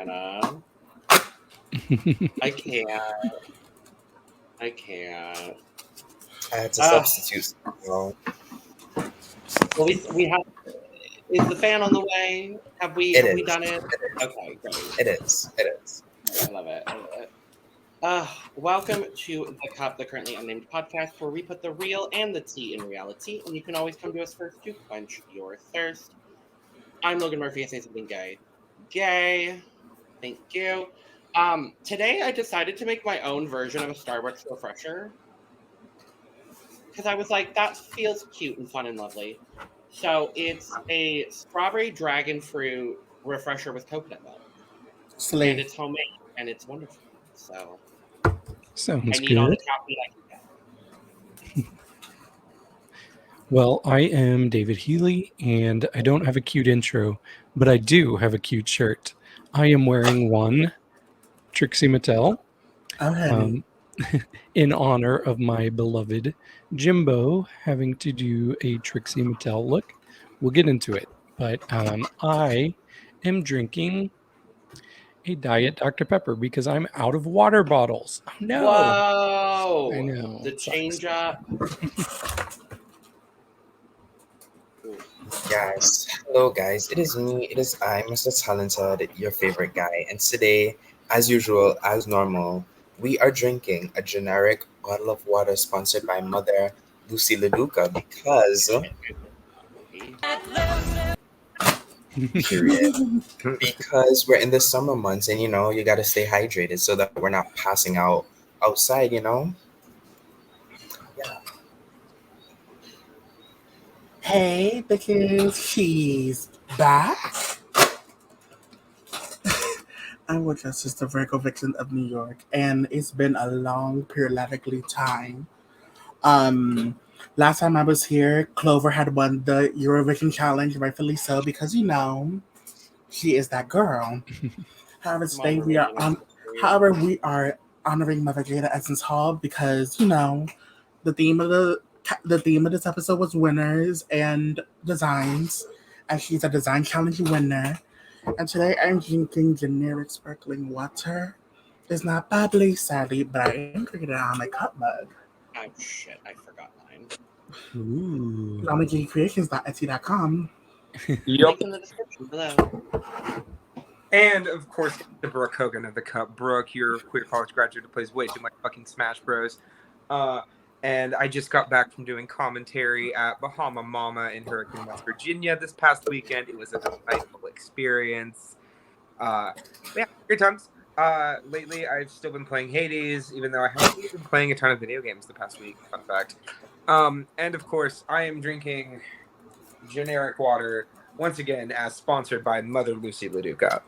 Hannah. I can't. I had to substitute. Well, we have. Is the fan on the way? Have we done it? Okay, great. It is. I love it. Welcome to The Cup, the Currently Unnamed Podcast, where we put the real and the tea in reality, and you can always come to us first to quench your thirst. I'm Logan Murphy. I say something gay. Gay. Thank you. Today I decided to make my own version of a Starbucks refresher because I was like, that feels cute and fun and lovely. So it's a strawberry dragon fruit refresher with coconut milk. Slay. And it's homemade and it's wonderful. So Sounds I need all the good. caffeine I can get. Well, I am David Healy, and I don't have a cute intro, but I do have a cute shirt. I am wearing one Trixie Mattel in honor of my beloved Jimbo having to do a Trixie Mattel look. We'll get into it, but I am drinking a Diet Dr. Pepper because I'm out of water bottles. Oh, no. Whoa! I know. The change up. Guys, hello guys. It is me. It is I, Mr. Talented, your favorite guy. And today, as usual, as normal, we are drinking a generic bottle of water sponsored by Mother Lucy LaDuca because period. Because we're in the summer months and you got to stay hydrated so that we're not passing out outside, Yeah. Hey, because she's back. I'm with us, Sister Virgo Vixen of New York, and it's been a long, periodically time. Last time I was here, Clover had won the Eurovision challenge, rightfully so, because she is that girl. However, today we are honoring Mother Jada Essence Hall because the theme of this episode was winners and designs, and she's a design challenge winner. And today I'm drinking generic sparkling water. It's not bubbly, sadly, but I am drinking it on my cup mug. Oh shit, I forgot mine. Ooh. LamaGCreations.etsy.com. Link in the description below. And of course, the Brook Hogan of the Cup. Brook, your queer college graduate who plays way too much fucking Smash Bros. And I just got back from doing commentary at Bahama Mama in Hurricane, West Virginia this past weekend. It was a delightful experience. Yeah, great times. Lately, I've still been playing Hades, even though I haven't been playing a ton of video games the past week. Fun fact. And of course, I am drinking generic water, once again, as sponsored by Mother Lucy LaDuca.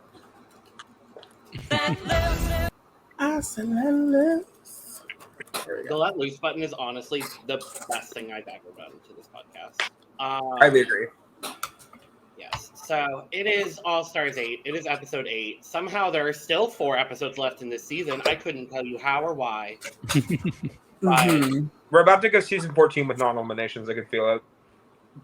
The Let Loose button is honestly the best thing I've ever done to this podcast. I agree. Yes. So it is All Stars 8. It is episode 8. Somehow there are still 4 episodes left in this season. I couldn't tell you how or why. We're about to go season 14 with non-nominations. I can feel it.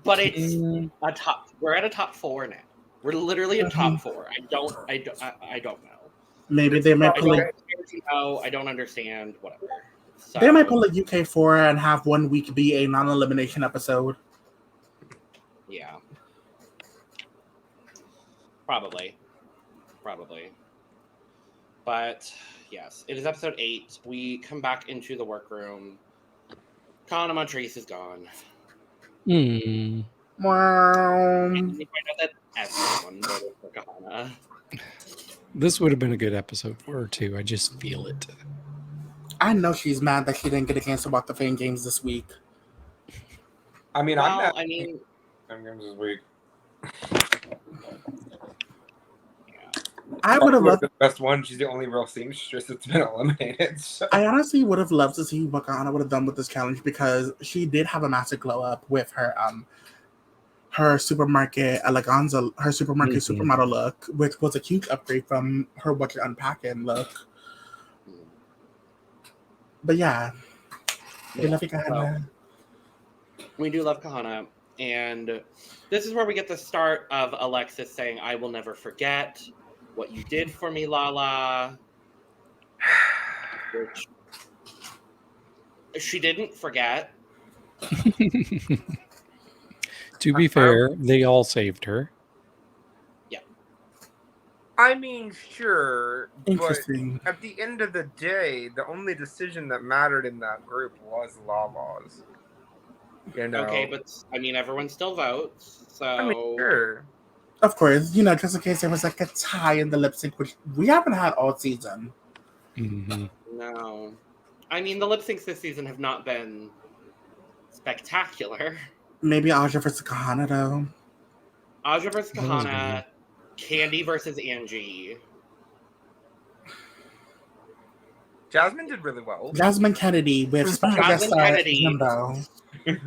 But it's a top. We're at a top 4 now. We're literally a top 4. I don't know. Maybe they might pull I don't understand. Whatever. So, they might pull a UK 4 and have 1 week be a non-elimination episode. Yeah. Probably. But yes, it is episode 8. We come back into the workroom. Kahana Montrese is gone. Wow. And we find out that everyone voted for Kahana. This would have been a good episode for her, too. I just feel it. I know she's mad that she didn't get a chance to watch the fan games this week. I mean, Well, I'm I mean, fan games this week. I would have loved the best one. She's the only real seamstress that's been eliminated. So. I honestly would have loved to see what Kahana would have done with this challenge because she did have a massive glow up with her supermarket eleganza, her supermarket supermodel look, which was a huge upgrade from her What You're Unpacking look. But yeah, we love you, Kahana. We do love Kahana, and this is where we get the start of Alexis saying, "I will never forget." what you did for me, Lala. Which she didn't forget. To be fair, they all saved her. I mean, sure, but Interesting. at the end of the day, the only decision that mattered in that group was Lala's. You know? Okay, but I mean, everyone still votes, so I mean, sure. Of course, you know, just in case there was like a tie in the lip sync, which we haven't had all season. Mhm. no. I mean, the lip syncs this season have not been spectacular. Maybe Aja versus Kahana, though. Aja versus That was Kahana, Kandy versus Angie. Jasmine did really well. Jasmine Kennedy with special guest Jasmine star Kennedy. Jimbo.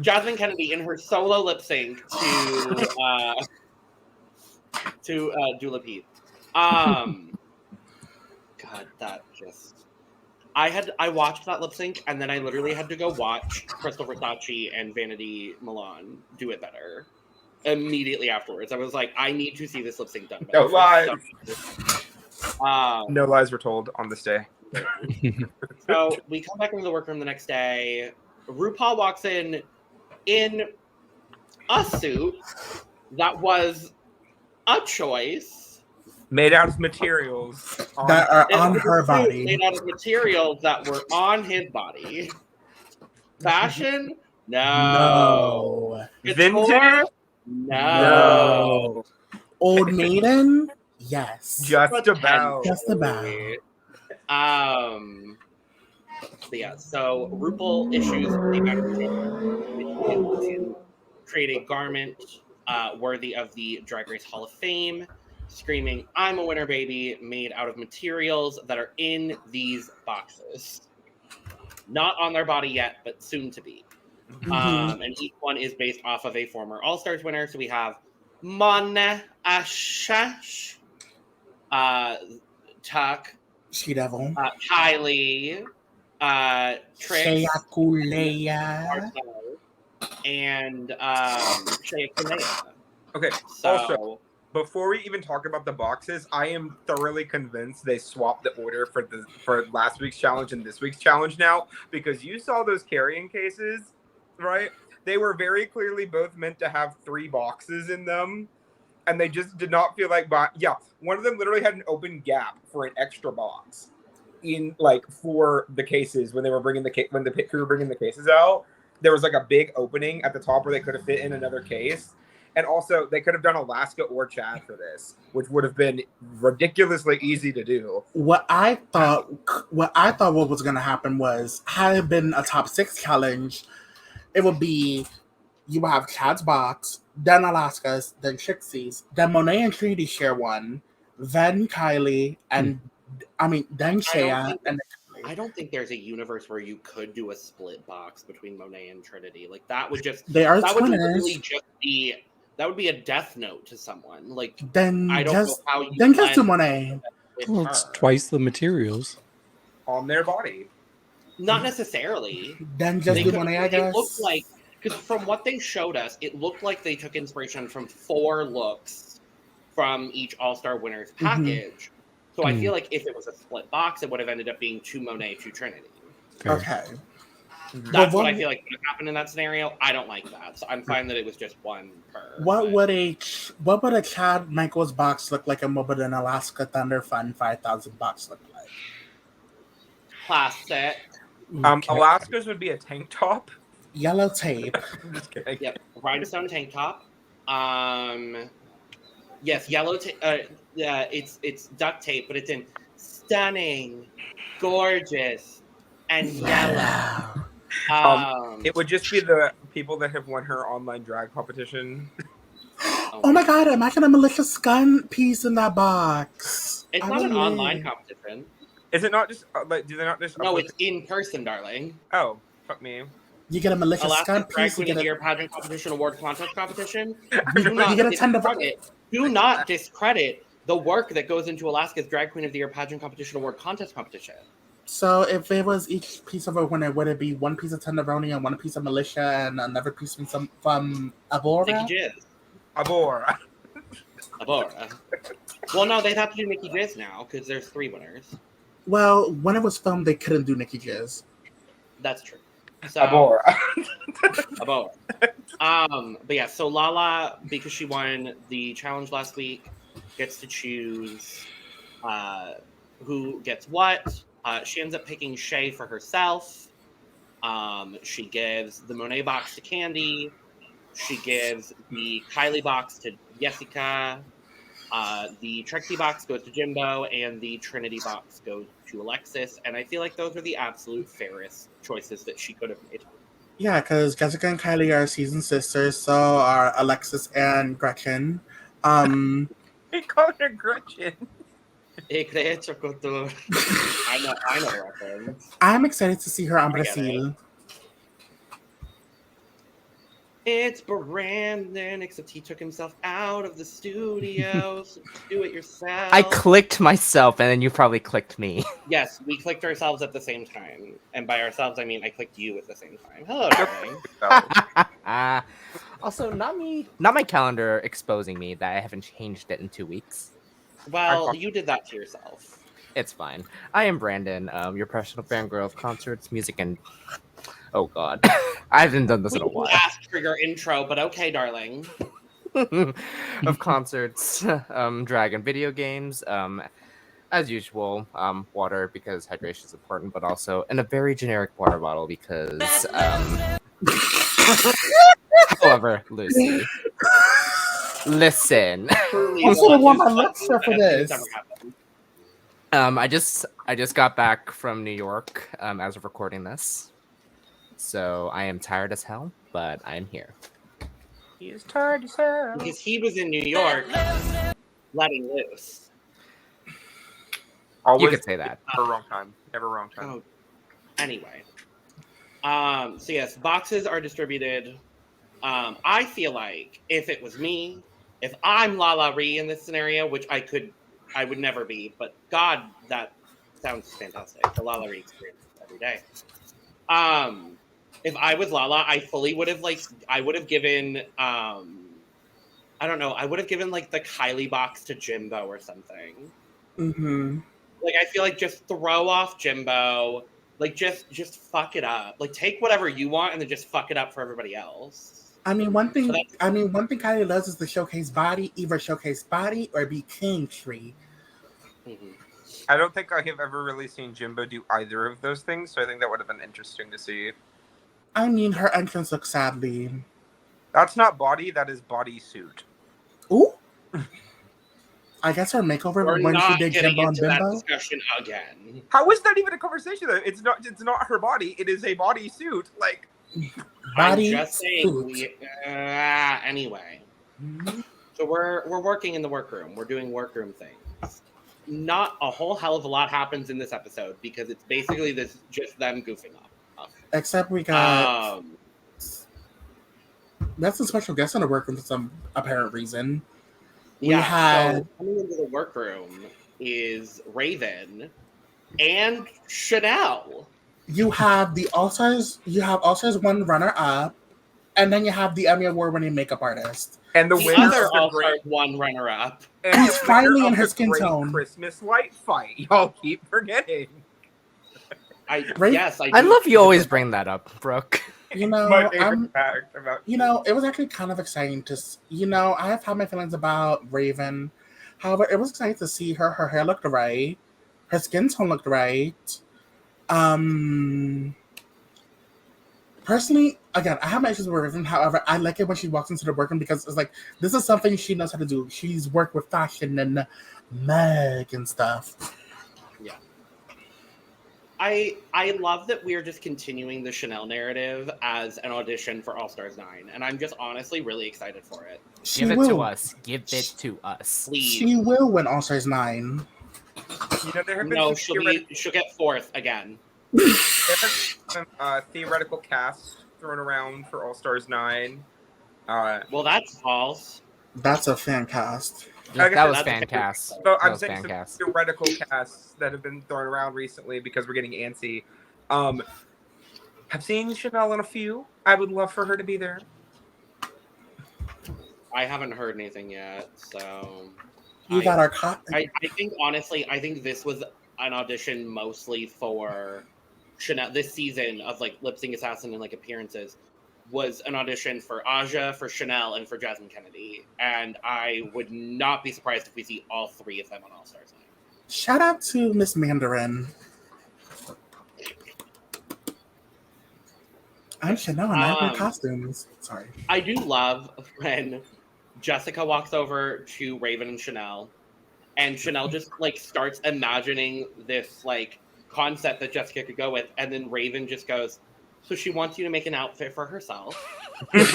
Jasmine Kennedy in her solo lip sync to Dula Peep. God, that just I watched that lip sync and then I literally had to go watch Crystal Versace and Vanity Milan do it better immediately afterwards. I was like, I need to see this lip sync done better. No lies. So, No lies were told on this day. so we come back into the workroom the next day. RuPaul walks in a suit that was a choice. Made out of materials. That are It on was a her suit body. made out of materials that were on his body. Fashion? No. Vintage? Couture? No. Old Maiden? Yes. Just about. Just about. But yeah, so RuPaul issues a message to create a garment worthy of the Drag Race Hall of Fame, screaming, "I'm a winner, baby," made out of materials that are in these boxes. Not on their body yet, but soon to be. And each one is based off of a former All-Stars winner. So we have Mon Ashash, Tuck, She Devil. Kylie, Trix, Sheakuleya. and Shea Kanea. Okay, So, also, before we even talk about the boxes, I am thoroughly convinced they swapped the order for last week's challenge and this week's challenge now, because you saw those carrying cases, right? They were very clearly both meant to have 3 boxes in them, and they just did not feel like one of them literally had an open gap for an extra box in for the cases when they were bringing the pit crew were bringing the cases out. There was like a big opening at the top where they could have fit in another case. And also, they could have done Alaska or Chad for this, which would have been ridiculously easy to do. What I thought what was going to happen was, had it been a top 6 challenge, it would be, you would have Chad's box, then Alaska's, then Trixie's, then Monet and Trinity share one, then Kylie, and then Shea, and I don't think there's a universe where you could do a split box between Monet and Trinity. Like that would just they are that would twinners. literally just be that would be a death note to someone. Like Then I don't just know how you then just plan do Monet. with Well, it's her. twice the materials. On their body. Not necessarily. Then just do Monet, I guess. It looked like, because from what they showed us, it looked like they took inspiration from 4 looks from each All-Star winner's package. So I feel like if it was a split box, it would have ended up being 2 Monet, 2 Trinity. Fair. Okay. That's what I feel like would have happened in that scenario. I don't like that. So I'm fine that it was just 1 per. What would a Chad Michaels box look like, and what would an Alaska Thunder Fun 5,000 box look like? Plastic. Okay. Alaska's would be a tank top. Yellow tape. I'm just kidding. Yep. Rhinestone tank top. Yes, yellow tape. Yeah, it's duct tape, but it's in stunning, gorgeous, and yellow. It would just be the people that have won her online drag competition. Oh my god, imagine a malicious gun piece in that box. It's I not an would online live. competition. Is it not just do they not just? No, upload it's in person, darling. Oh, fuck me. You get a malicious gun Alaska's Drag piece. You Queen of get the Year a, pageant competition award contest competition. you get a Do not discredit the work that goes into Alaska's Drag Queen of the Year pageant competition award contest competition. So if it was each piece of a winner, would it be 1 piece of tenderoni and 1 piece of militia and another piece from Abora? Sticky Jizz. Abora. Abora. Well, no, they'd have to do Nikki Jizz now because there's 3 winners. Well, when it was filmed, they couldn't do Nikki Jizz. That's true. So, Abora. but yeah, so Lala, because she won the challenge last week, gets to choose who gets what. She ends up picking Shay for herself. She gives the Monet box to Kandy. She gives the Kylie box to Jessica. The Trixie box goes to Jimbo, and the Trinity box goes to Alexis. And I feel like those are the absolute fairest choices that she could have made. Yeah, because Jessica and Kylie are seasoned sisters, so are Alexis and Gretchen. He called her Gretchen. I know reference. I'm excited to see her on I get Brazil. It's Brandon, except he took himself out of the studio. So do it yourself. I clicked myself, and then you probably clicked me. Yes, we clicked ourselves at the same time. And by ourselves, I mean I clicked you at the same time. Hello, darling. Also, not my calendar exposing me that I haven't changed it in 2 weeks. Well, you did that to yourself. It's fine. I am Brandon, your professional fangirl of concerts, music, and oh god, I haven't done this in a while. Asked for your intro, but okay, darling. Of concerts, drag and video games. As usual, water because hydration is important, but also in a very generic water bottle because. However, Lucy, listen. I'm gonna want my lips for this. I just got back from New York as of recording this, so I am tired as hell, but I'm here. He is tired as hell. Because he was in New York letting loose. Always You could say that. Never wrong time. Never wrong time. Oh, anyway. So yes, boxes are distributed. I feel like if it was me, if I'm Lala Ri in this scenario, which I would never be, but God, that sounds fantastic. The Lala Ri experience every day. If I was Lala, I would have given, I don't know, I would have given like the Kylie box to Jimbo or something. Mm-hmm. Like, I feel like just throw off Jimbo, like just fuck it up. Like, take whatever you want and then just fuck it up for everybody else. I mean, one thing Kylie loves is to showcase body, either showcase body or be king tree. Mm-hmm. I don't think I have ever really seen Jimbo do either of those things, so I think that would have been interesting to see. I mean, her entrance looks sadly. That's not body, that is bodysuit. Ooh. I guess her makeover We're when not she did getting Jimbo and into that Bimbo. discussion again. How is that even a conversation though? It's not her body, it is a bodysuit. Like Body I'm just saying. suit. Anyway, so we're working in the workroom. We're doing workroom things. Not a whole hell of a lot happens in this episode because it's basically just them goofing off. Except we got that's a special guest in the workroom for some apparent reason. So had coming into the workroom is Raven and Chanel. you have the All-Stars, you have All-Stars 1 runner-up, and then you have the Emmy Award-winning makeup artist. and the The winner other of the All-Stars great 1 runner-up. and He's the finally winner in of her the skin great tone. Christmas light fight. Y'all keep forgetting. Yes, I I do. love you always bring that up, Brooke. You know, My favorite fact about it was actually kind of exciting to, I have had my feelings about Raven. However, it was exciting to see her. Her hair looked right. Her skin tone looked right. Personally, again, I have my issues with Raven. However, I like it when she walks into the workroom because it's like, this is something she knows how to do. She's worked with fashion and Meg and stuff. Yeah. I love that we're just continuing the Chanel narrative as an audition for All Stars 9, and I'm just honestly really excited for it. Give it to us. Give it to us. Please. She will win All Stars 9. you know there have been No, some she'll get 4th again. there have been some theoretical casts thrown around for All Stars 9. Well, that's false. That's a fan cast. I guess That was that's a fan fair- cast. So That I'm was saying fan some cast. theoretical casts that have been thrown around recently because we're getting antsy. Have seen Chanel in a few. I would love for her to be there. I haven't heard anything yet, so You got our I think honestly, I think this was an audition mostly for Chanel. This season of like Lip Sync Assassin and like appearances was an audition for Aja, for Chanel, and for Jasmine Kennedy. And I would not be surprised if we see all three of them on All Stars 9. Shout out to Miss Mandarin. I'm Chanel and I wear costumes. Sorry. I do love when Jessica walks over to Raven and Chanel just like starts imagining this like concept that Jessica could go with, and then Raven just goes, so she wants you to make an outfit for herself. And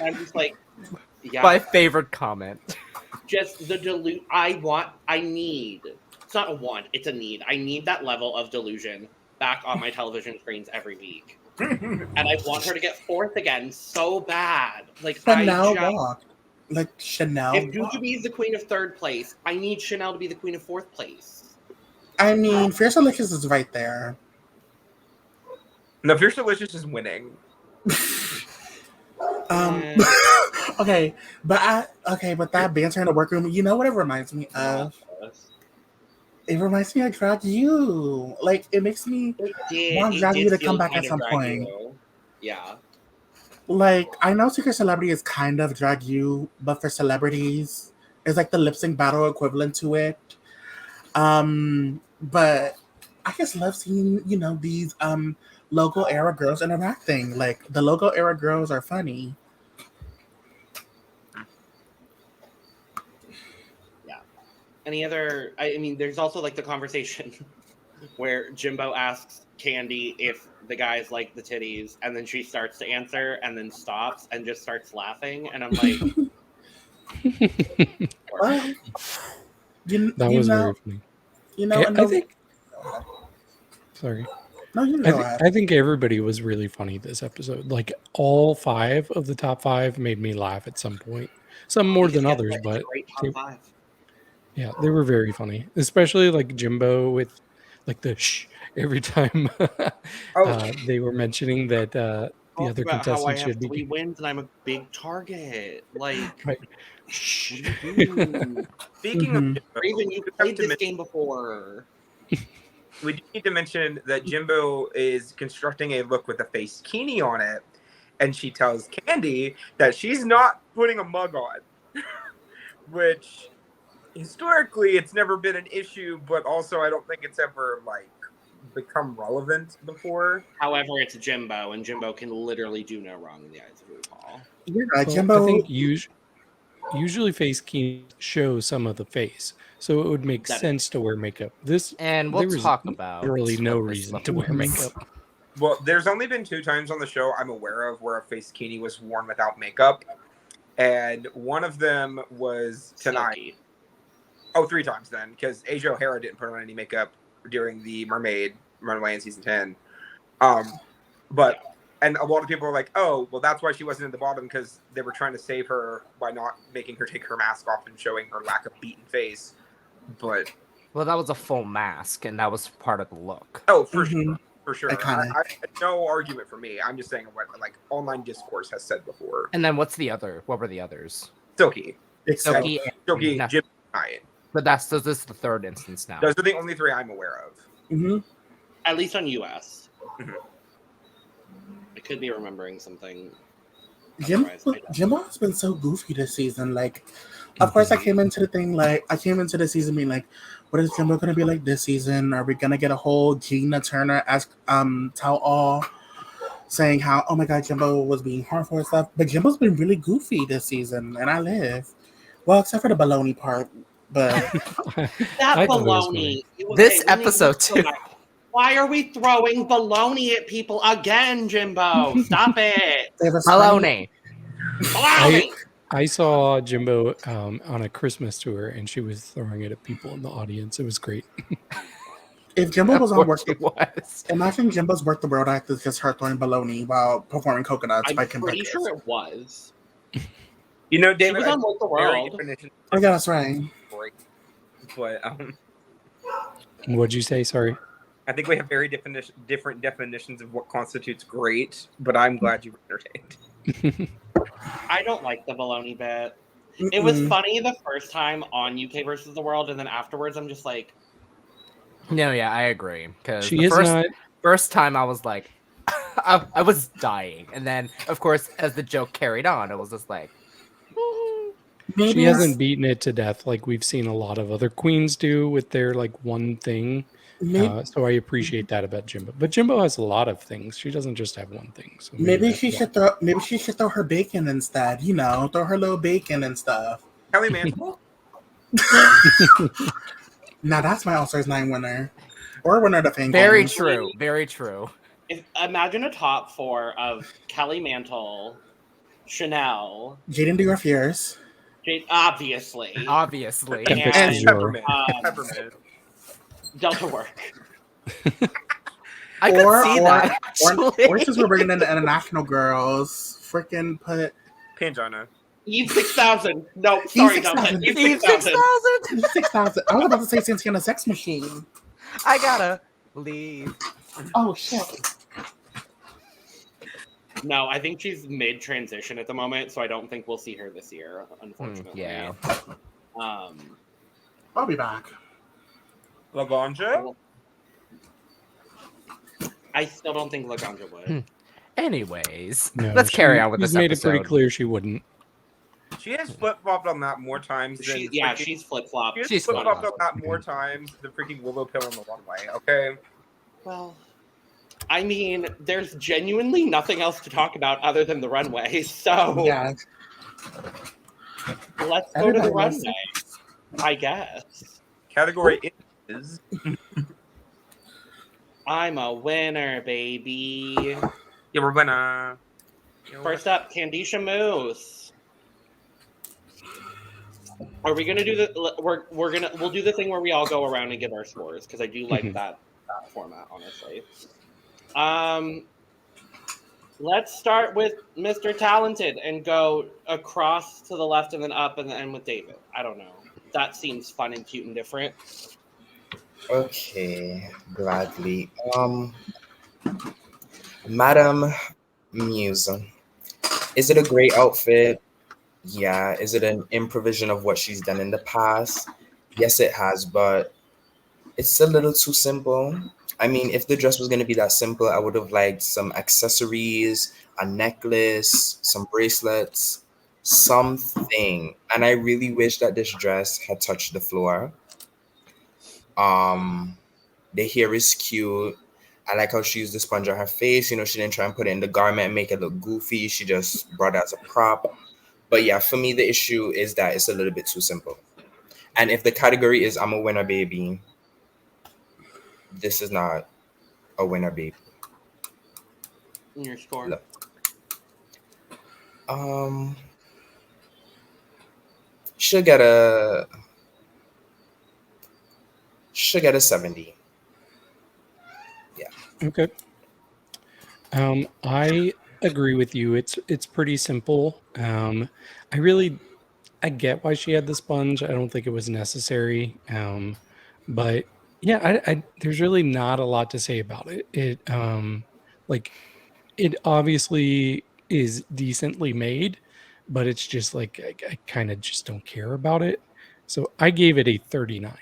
I'm just like, yeah. My favorite comment. Just the I need, it's not a want, it's a need. I need that level of delusion back on my television screens every week. And I want her to get fourth again so bad. Like Chanel walked. Like Chanel. If Dujubee is the queen of third place, I need Chanel to be the queen of fourth place. I mean, Fierce Delicious is right there. No, Fierce Delicious is winning. Okay, but that banter in the workroom, you know what it reminds me of? It reminds me of Drag You. Like, it makes me want Drag You to come back at some point. Yeah. Like, I know Secret Celebrity is kind of Drag You, but for celebrities, it's like the lip sync battle equivalent to it. But I just love seeing, these logo era girls interacting. Like, the logo era girls are funny. Any other? I mean, there's also like the conversation where Jimbo asks Kandy if the guys like the titties, and then she starts to answer, and then stops and just starts laughing, and I'm like, well, that was very funny. I think. Sorry. No, you I think everybody was really funny this episode. Like all 5 of the top 5 made me laugh at some point. Some more than others, but. Great top 5. Yeah, they were very funny, especially like Jimbo with like the shh every time they were mentioning that the other contestant should be. 3 wins and I'm a big target. Like, right. Speaking Mm-hmm. of Raven, you played this game before. We do need to mention that Jimbo is constructing a look with a face kini on it, and she tells Kandy that she's not putting a mug on, which. Historically, it's never been an issue, but also I don't think it's ever like become relevant before. However, it's Jimbo, and Jimbo can literally do no wrong in the eyes of RuPaul. Yeah, Jimbo. I think usually face key show some of the face, so it would make sense to wear makeup. And we'll talk about really no reason to wear makeup. Well, there's only been 2 times on the show I'm aware of where a face kini was worn without makeup, and one of them was tonight. Silky. Oh, 3 times then, because Asia O'Hara didn't put on any makeup during the Mermaid Runway in season 10. And a lot of people were like, oh, well, that's why she wasn't in the bottom, because they were trying to save her by not making her take her mask off and showing her lack of beaten face. But that was a full mask, and that was part of the look. Oh, for sure. For sure. Iconic. I no argument for me. I'm just saying what like online discourse has said before. And then what were the others? Silky, Silky, Jim, Ryan. But this is the 3rd instance now. Those are the only 3 I'm aware of. Mm-hmm. At least on US. Mm-hmm. I could be remembering something. Jimbo has been so goofy this season. Like, of course, I came into the season being like, what is Jimbo going to be like this season? Are we going to get a whole Gina Turner as tell all saying how, oh my God, Jimbo was being harmful and stuff? But Jimbo's been really goofy this season, and I live. Well, except for the baloney part. But that baloney. This episode too. Why are we throwing baloney at people again, Jimbo? Stop it. Baloney. I saw Jimbo on a Christmas tour, and she was throwing it at people in the audience. It was great. If Jimbo was on Work imagine Jimbo's Work the World act is just her throwing baloney while performing Coconuts by Kim pretty Petras. sure it was. You know, David, was on Work the World. Oh, yeah, that's right. But what'd you say? Sorry. I think we have very different definitions of what constitutes great, but I'm glad you were entertained. I don't like the baloney bit. It was funny the first time on UK versus the World, and then afterwards I'm just like, No, yeah, I agree. Because She the is not. first time I was like, I was dying, and then of course as the joke carried on, it was just like, She Maybe hasn't beaten it to death like we've seen a lot of other queens do with their like one thing. maybe, So I appreciate that about Jimbo. But Jimbo has a lot of things. She doesn't just have one thing. So maybe that's she why. should throw her bacon instead. Throw her little bacon and stuff. Kelly Mantle? Now that's my All Stars 9 winner, or winner of the Fame very Games. true, very true. imagine a top 4 of Kelly Mantle, Chanel, Jaden Dior Fierce. obviously, Obviously, Tempest and Azure. Peppermint. Peppermint. Delta Work. I could see that. Or since we're bringing in the international girls, freaking put Pangina. Eve 6000. No, sorry, Delta. 6000. Eve Eve 6000. 6000. 6,000. I was about to say Santiana Sex Machine. I gotta leave. Oh shit. No, I think she's mid-transition at the moment, so I don't think we'll see her this year, unfortunately. Yeah. I'll be back. Lavanja? I still don't think Laganja would. Anyways, No, let's carry on with she's this made episode. it pretty clear she wouldn't. She has flip-flopped on that more times than... She's flip-flopped. She's She's flip-flopped on flip-flopped. that more times than freaking Willow Pill on the runway, okay? Well, I mean, there's genuinely nothing else to talk about other than the runway, so Yeah. let's go to the Everybody loves runway, I guess. Category is... I'm a winner, baby. Yeah, we're gonna... First up, Kandy Muse. Are we gonna do the? We'll do the thing where we all go around and give our scores because I do like that format, honestly. Let's start with Mr. Talented and go across to the left and then up and then end with David. I don't know. That seems fun and cute and different. Okay, gladly. Madam Muse. Is it a great outfit? Yeah. Is it an improvisation of what she's done in the past? Yes, it has, but it's a little too simple. I mean, if the dress was going to be that simple, I would have liked some accessories, a necklace, some bracelets, something. And I really wish that this dress had touched the floor. The hair is cute. I like how she used the sponge on her face. She didn't try and put it in the garment and make it look goofy. She just brought it as a prop. But yeah, for me, the issue is that it's a little bit too simple. And if the category is I'm a winner, baby, this is not a winner, baby. Your score. Look. She'll get a 70. Okay. I agree with you. It's pretty simple. I get why she had the sponge. I don't think it was necessary. But yeah, I there's really not a lot to say about it. It obviously is decently made, but it's just like I kind of just don't care about it. So I gave it a 39.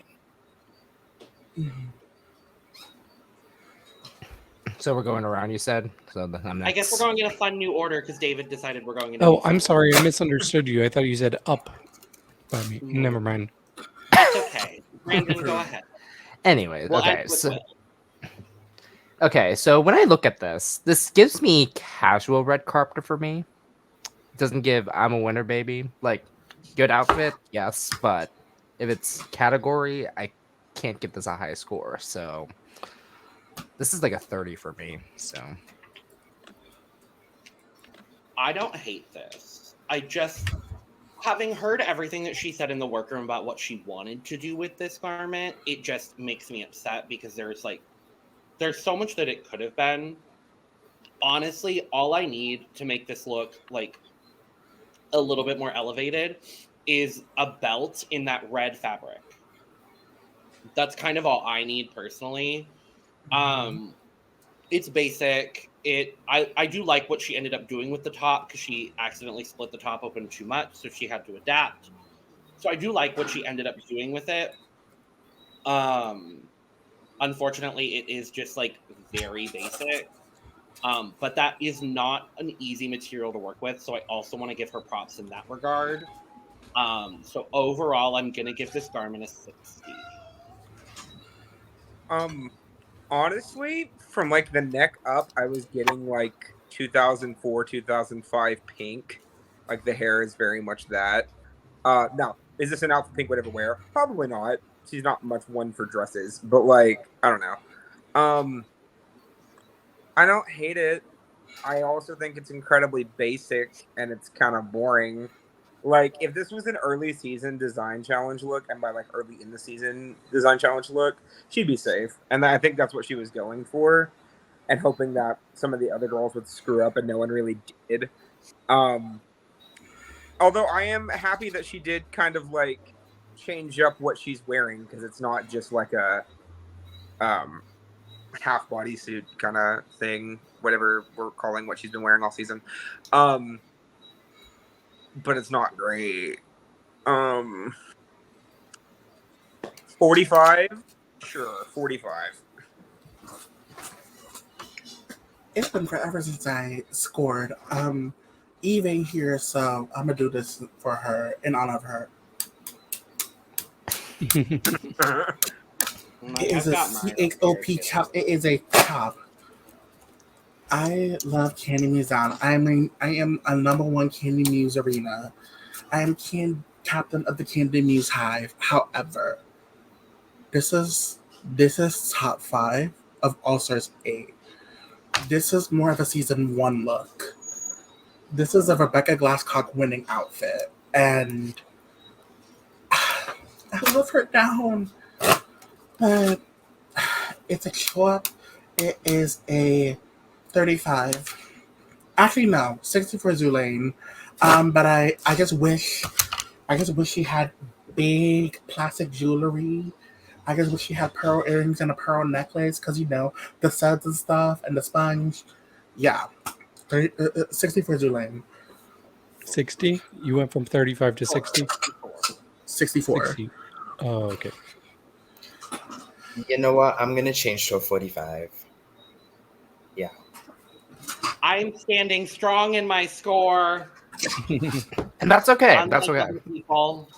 So we're going around, you said? So I'm next. I guess we're going in a fun new order because David decided we're going in. Oh, I'm sorry. I misunderstood you. I thought you said up by me. Never mind. That's okay. Brandon, go ahead. Anyways, We'll okay. end with So, Will. okay, so when I look at this gives me casual red carpet for me. It doesn't give I'm a winner, baby. Like, good outfit, yes, but if it's category, I can't give this a high score. So this is like a 30 for me. So I don't hate this. I just, having heard everything that she said in the workroom about what she wanted to do with this garment, it just makes me upset because there's so much that it could have been. Honestly, all I need to make this look like a little bit more elevated is a belt in that red fabric. That's kind of all I need personally. It's basic. I do like what she ended up doing with the top because she accidentally split the top open too much, so she had to adapt. So I do like what she ended up doing with it. Unfortunately, it is just like very basic. But that is not an easy material to work with, so I also want to give her props in that regard. So overall, I'm gonna give this garment a 60. Honestly, from like the neck up, I was getting like 2004, 2005 pink. Like the hair is very much that. Now, is this an outfit Pink would ever wear? Probably not. She's not much one for dresses, but like, I don't know. I don't hate it. I also think it's incredibly basic and it's kind of boring. Like, if this was an early season design challenge look, and by like early in the season design challenge look, she'd be safe. And I think that's what she was going for, and hoping that some of the other girls would screw up, and no one really did. Although I am happy that she did kind of like change up what she's wearing, because it's not just like a half bodysuit kind of thing, whatever we're calling what she's been wearing all season. But it's not great. 45? Sure, 45. It's been forever since I scored. Eve ain't here, so I'm gonna do this for her in honor of her. It is a CHOP chop. It is a chop. I love Kandy Muse. I mean, I am a #1 Kandy Muse arena. I am captain of the Kandy Muse Hive. However, this is top 5 of All Stars 8. This is more of a season 1 look. This is a Rebecca Glasscock winning outfit, and I love her down, but it's a chop. It is a 35. Actually, no, 60 for Zulane. But I just wish she had big plastic jewelry. I just wish she had pearl earrings and a pearl necklace, because the studs and stuff and the sponge. Yeah, 60 for Zulane. 60? You went from 35 to 60? 64. 60. Oh, okay. You know what? I'm gonna change to a 45. Yeah. I'm standing strong in my score. And that's okay. Unlike That's okay. other people.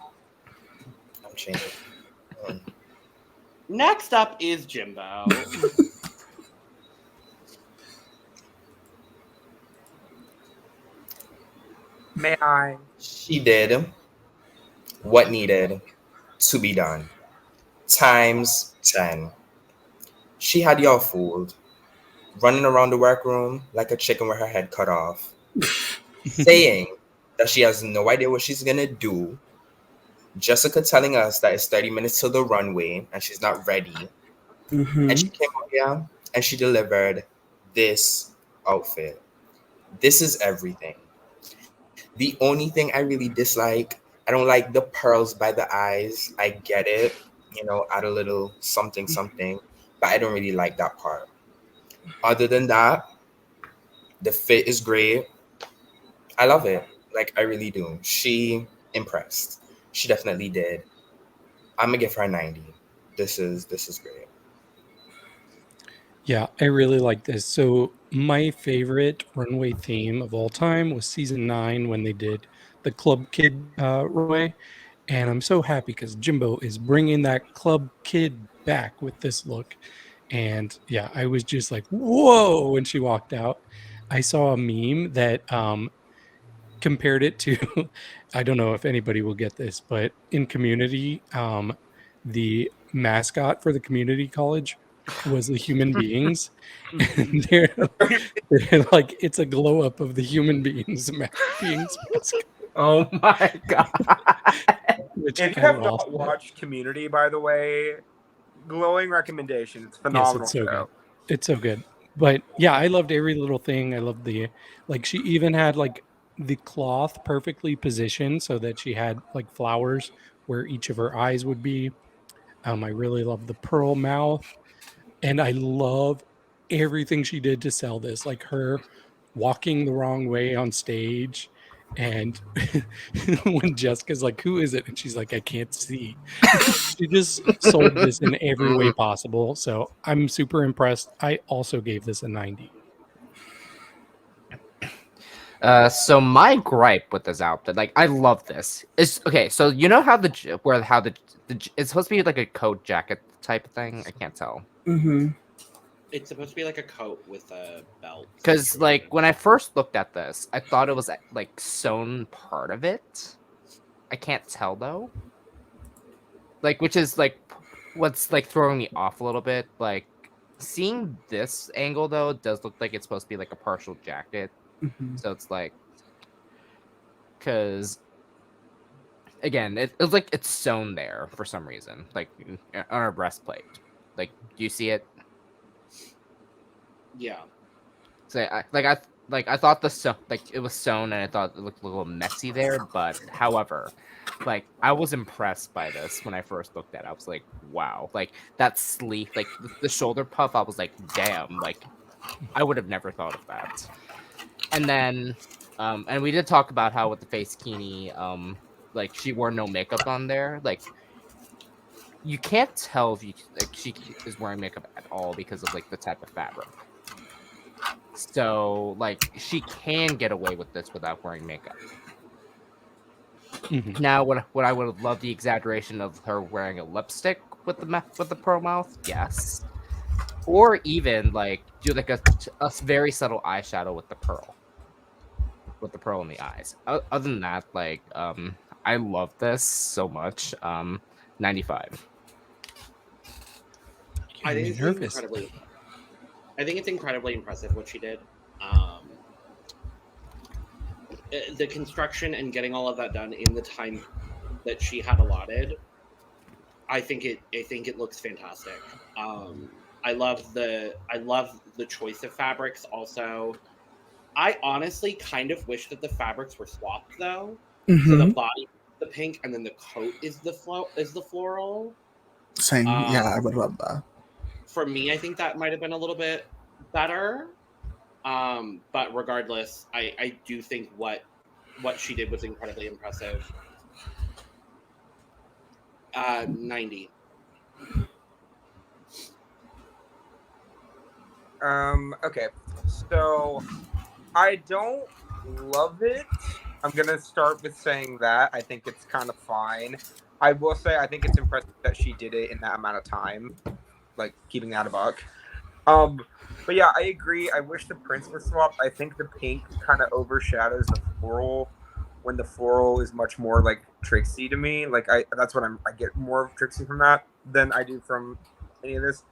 I'm changing. Next up is Jimbo. May I? She did what needed to be done. Times 10. She had y'all fooled. Running around the workroom like a chicken with her head cut off. Saying that she has no idea what she's gonna do. Jessica telling us that it's 30 minutes to the runway and she's not ready. Mm-hmm. And she came out here and she delivered this outfit. This is everything. The only thing I really dislike, I don't like the pearls by the eyes. I get it, add a little something, but I don't really like that part. Other than that, the fit is great. I love it. Like, I really do. She impressed. She definitely did. I'm gonna give her a 90. This is great. Yeah, I really like this. So my favorite runway theme of all time was season 9 when they did the Club Kid runway. And I'm so happy because Jimbo is bringing that Club Kid back with this look. And yeah, I was just like, whoa, when she walked out. I saw a meme that compared it to, I don't know if anybody will get this, but in Community, the mascot for the community college was the human beings. And they're like, it's a glow up of the human beings mascot. Oh my god. If you have not watched Community, by the way, glowing recommendation. It's phenomenal. Yes, it's so good. It's so good. But yeah, I loved every little thing. I loved she even had like the cloth perfectly positioned so that she had like flowers where each of her eyes would be. I really love the pearl mouth. And I love everything she did to sell this, like her walking the wrong way on stage. And when Jessica's like, "Who is it?" and she's like, "I can't see." She just sold this in every way possible. So I'm super impressed. I also gave this a 90. So my gripe with this outfit, like I love this. It's okay. So you know how it's supposed to be like a coat jacket type of thing. I can't tell Mm-hmm. It's supposed to be like a coat with a belt. because like when I first looked at this, I thought it was like sewn part of it. I can't tell though. Like which is like what's like throwing me off a little bit. Like seeing this angle though, it does look like it's supposed to be like a partial jacket. Mm-hmm. So it's like, because again, it was like it's sewn there for some reason, like on her breastplate. Like, do you see it? Yeah. So I thought like it was sewn, and I thought it looked a little messy there. But however, like I was impressed by this when I first looked at it. I was like, wow, like that sleeve, like the shoulder puff. I was like, damn, like I would have never thought of that. And then, and we did talk about how with the face kini, like she wore no makeup on there. Like you can't tell if she is wearing makeup at all because of like the type of fabric. So like she can get away with this without wearing makeup. Mhm. Now, what I would have loved the exaggeration of her wearing a lipstick with the pearl mouth, yes, or even like do like a very subtle eyeshadow with the pearl in the eyes. Other than that, like I love this so much. 95. I think it's nervous. incredibly impressive what she did. The construction and getting all of that done in the time that she had allotted, I think it looks fantastic. I love the choice of fabrics. Also, I honestly kind of wish that the fabrics were swapped though. So the Mm-hmm. body is the pink and then the coat is the floral. Same. Yeah, I would love that. For me, I think that might have been a little bit better. But regardless, I do think what she did was incredibly impressive. 90. Okay. So I don't love it. I'm gonna start with saying that I think it's kind of fine. I will say I think it's impressive that she did it in that amount of time, like keeping that a buck. But yeah, I agree. I wish the prints were swapped. I think the pink kind of overshadows the floral when the floral is much more like Trixie to me. Like that's what I get more of Trixie from that than I do from any of this.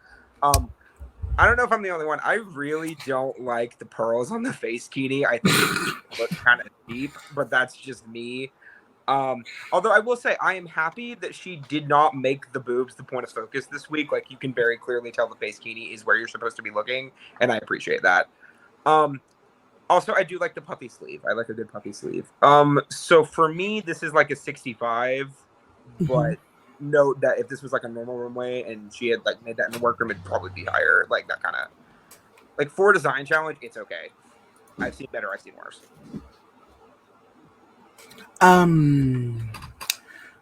I don't know if I'm the only one. I really don't like the pearls on the face kini. I think it looks kind of cheap, but that's just me. Although I will say I am happy that she did not make the boobs the point of focus this week. Like you can very clearly tell the face kini is where you're supposed to be looking, and I appreciate that. Also, I do like the puffy sleeve. I like a good puffy sleeve. So for me, this is like a 65, but note that if this was like a normal runway and she had like made that in the workroom, it'd probably be higher. Like that kind of like for a design challenge, it's okay. I've seen better, I've seen worse.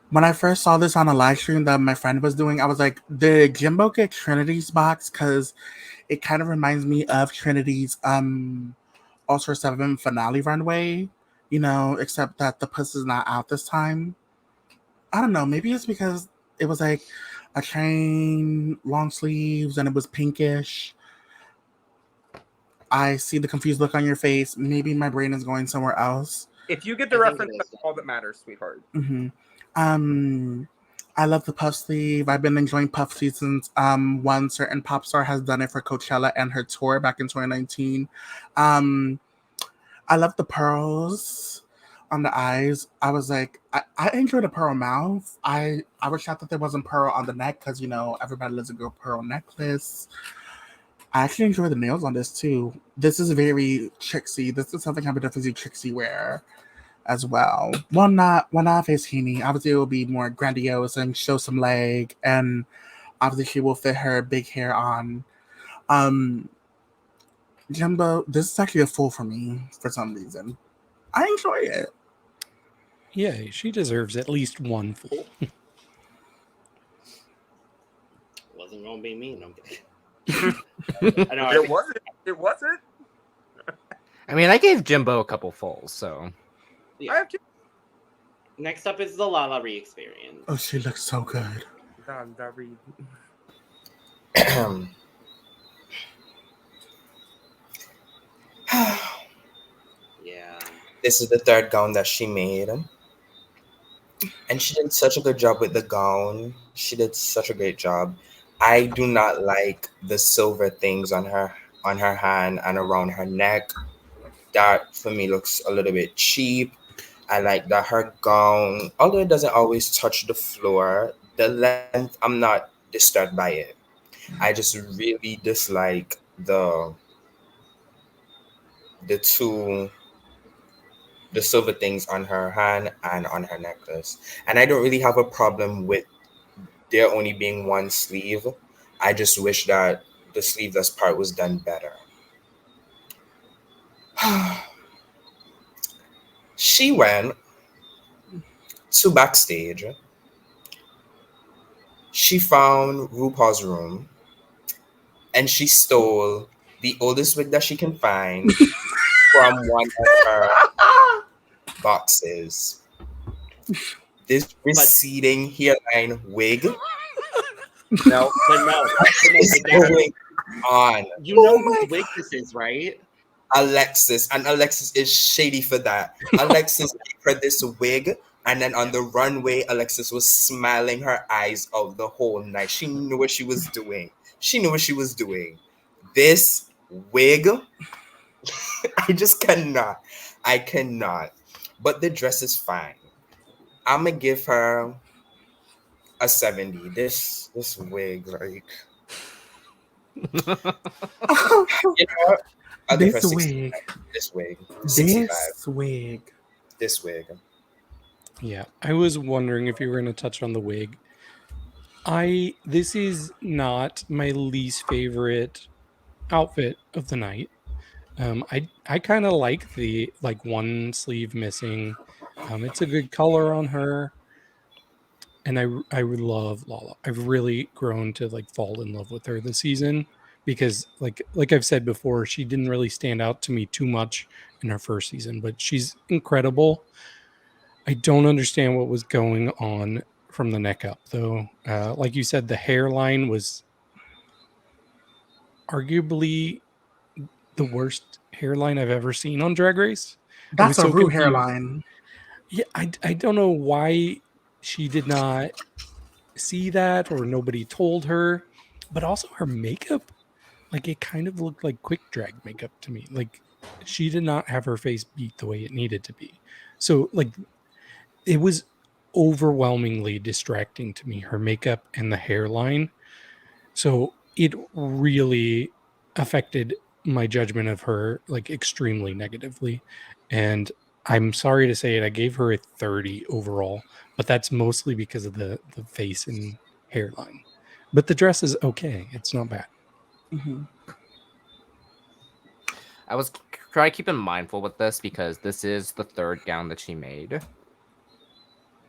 When I first saw this on a live stream that my friend was doing, I was like, did Jimbo get Trinity's box? Because it kind of reminds me of Trinity's All Star 7 finale runway, except that the puss is not out this time. I don't know. Maybe it's because it was like a chain, long sleeves, and it was pinkish. I see the confused look on your face. Maybe my brain is going somewhere else. If you get the reference, that's all that matters, sweetheart. Mm-hmm. I love the puff sleeve. I've been enjoying puff sleeves since one certain pop star has done it for Coachella and her tour back in 2019. I love the pearls on the eyes. I was like, I enjoyed the pearl mouth. I was shocked that there wasn't pearl on the neck because everybody loves a good pearl necklace. I actually enjoy the nails on this too. This is very Trixie. This is something I would definitely see Trixie wear as well. Well, not face kini. Obviously, it will be more grandiose and show some leg, and obviously, she will fit her big hair on. Jimbo, this is actually a full for me for some reason. I enjoy it. Yeah, she deserves at least one full. Wasn't gonna be me. No, I'm kidding. I know. It wasn't. It wasn't. I mean, I gave Jimbo a couple fulls, so I have to. Next up is the Lala Ri experience. Oh, she looks so good. Lala Ri. Yeah. This is the third gown that she made. And she did such a good job with the gown. She did such a great job. I do not like the silver things on her hand and around her neck. That for me looks a little bit cheap. I like that her gown, although it doesn't always touch the floor, the length, I'm not disturbed by it. I just really dislike the silver things on her hand and on her necklace. And I don't really have a problem with there only being one sleeve. I just wish that the sleeveless part was done better. She went to backstage. She found RuPaul's room and she stole the oldest wig that she can find from one of her boxes. This receding hairline wig. No, but no. Is going on. You know whose wig this is, right? Alexis, and Alexis is shady for that. Alexis gave her this wig, and then on the runway, Alexis was smiling her eyes out the whole night. She knew what she was doing. This wig, I just cannot. I cannot. But the dress is fine. I'm gonna give her a 70. This wig, like, you know, I'll give her 65. This wig. 65. This wig. Yeah, I was wondering if you were going to touch on the wig. This is not my least favorite outfit of the night. I kind of like the one sleeve missing. It's a good color on her, and I love Lala. I've really grown to fall in love with her this season because like I've said before, she didn't really stand out to me too much in her first season, but she's incredible. I don't understand what was going on from the neck up, though. Like you said, the hairline was arguably the worst hairline I've ever seen on Drag Race. That's a Ru confused. hairline. Yeah, I don't know why she did not see that or nobody told her, but also her makeup, it kind of looked like quick drag makeup to me. Like she did not have her face beat the way it needed to be. So it was overwhelmingly distracting to me, her makeup and the hairline. So it really affected my judgment of her extremely negatively. And I'm sorry to say it, I gave her a 30 overall, but that's mostly because of the face and hairline. But the dress is okay. It's not bad. Mm-hmm. I was trying to keep in mindful with this because this is the third gown that she made.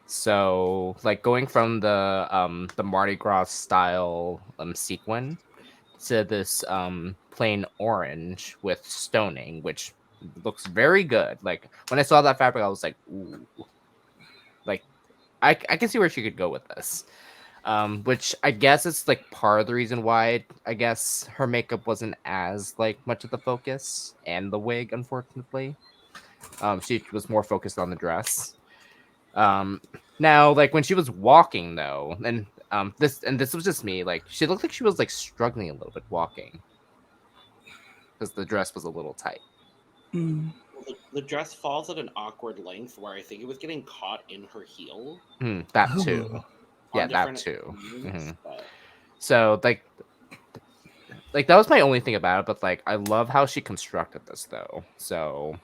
So, going from the Mardi Gras style sequin to this plain orange with stoning, which looks very good. Like when I saw that fabric, I was like, ooh. I can see where she could go with this. Which I guess is part of the reason why I guess her makeup wasn't as much of the focus, and the wig, unfortunately. She was more focused on the dress. Now when she was walking though, and this was just me, she looked like she was struggling a little bit walking because the dress was a little tight. The dress falls at an awkward length where I think it was getting caught in her heel. That too. Yeah, that too. But... So that was my only thing about it, but I love how she constructed this though. So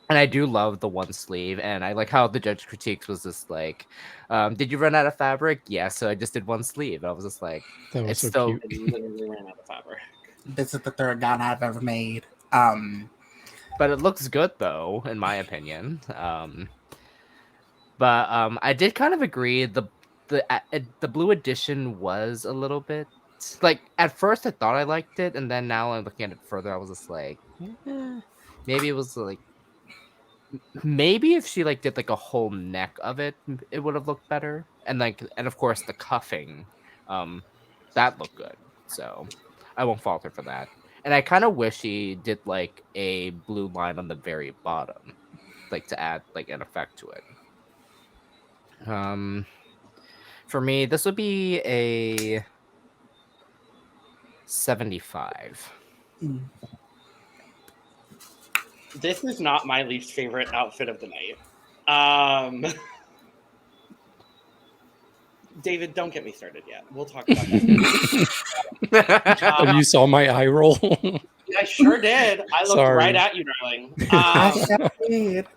and I do love the one sleeve, and I like how the judge critiques was just did you run out of fabric? Yeah, so I just did one sleeve. I was just that was it's so still cute. I literally ran out of fabric. This is the third gown I've ever made. But it looks good though, in my opinion. But I did kind of agree. The blue edition was a little bit like at first I thought I liked it, and then now I'm looking at it further. I was just like, maybe it was like maybe if she like did like a whole neck of it, it would have looked better. And of course the cuffing, that looked good. So I won't fault her for that. And I kind of wish she did like a blue line on the very bottom, like to add like an effect to it. For me, this would be a 75. This is not my least favorite outfit of the night. David, don't get me started yet. We'll talk about that. You saw my eye roll. I sure did. I looked Sorry. right at you, darling. I did.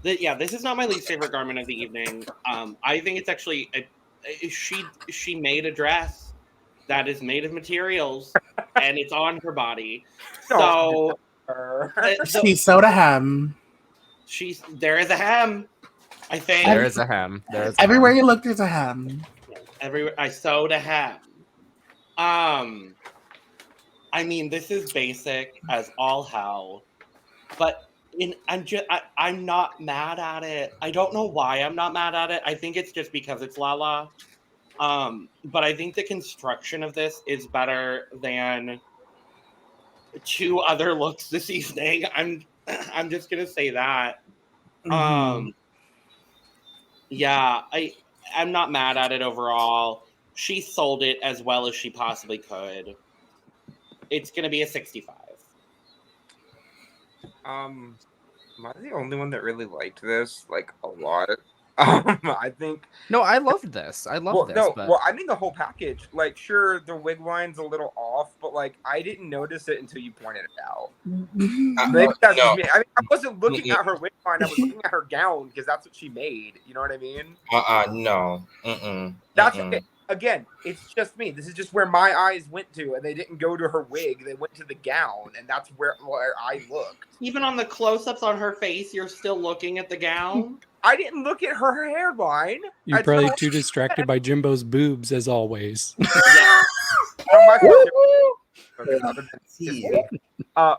This is not my least favorite garment of the evening. I think it's actually she made a dress that is made of materials and it's on her body. So She sewed a hem. There is a hem. I think There is a hem. Everywhere you look, there's a hem. Everywhere I sewed a hem. I mean, this is basic as all hell, but I'm not mad at it. I don't know why I'm not mad at it. I think it's just because it's Lala. But I think the construction of this is better than two other looks this evening. I'm just gonna say that. Yeah, I'm not mad at it overall. She sold it as well as she possibly could. It's gonna be a 65. Am I the only one that really liked this like a lot? I think No, I loved this. I love this. No, but... well, I mean the whole package. Like, sure, the wig line's a little off, but like I didn't notice it until you pointed it out. Maybe that's just me. I mean, I wasn't looking at her wig line. I was looking at her gown because that's what she made. You know what I mean? No. That's okay. Again, it's just me. This is just where my eyes went to, and they didn't go to her wig. They went to the gown, and that's where I looked. Even on the close-ups on her face, you're still looking at the gown? I didn't look at her hairline. You're probably too distracted by Jimbo's boobs, as always.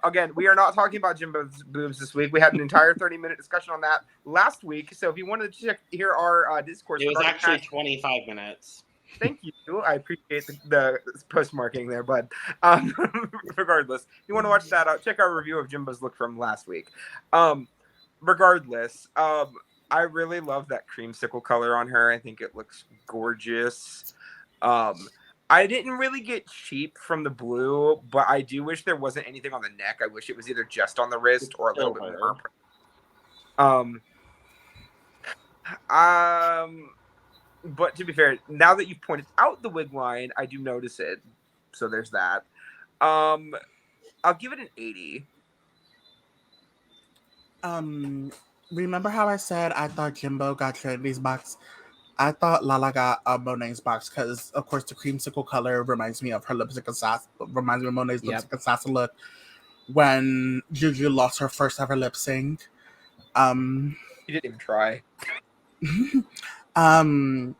Again, we are not talking about Jimbo's boobs this week. We had an entire 30-minute discussion on that last week. So if you wanted to hear our discourse, it was actually 25 minutes. Thank you. I appreciate the postmarking there, bud. Regardless, if you want to watch that out, check our review of Jimbo's look from last week. Regardless, I really love that creamsicle color on her. I think it looks gorgeous. I didn't really get cheap from the blue, but I do wish there wasn't anything on the neck. I wish it was either just on the wrist or a little bit more. But to be fair, now that you've pointed out the wig line, I do notice it. So there's that. I'll give it an 80. Remember how I said I thought Jimbo got Trinity's box? I thought Lala got Monet's box because, of course, the creamsicle color reminds me of her lipstick assassin. Reminds me of Monet's lipstick assassin look when Juju lost her first ever lip sync. You didn't even try. Mr.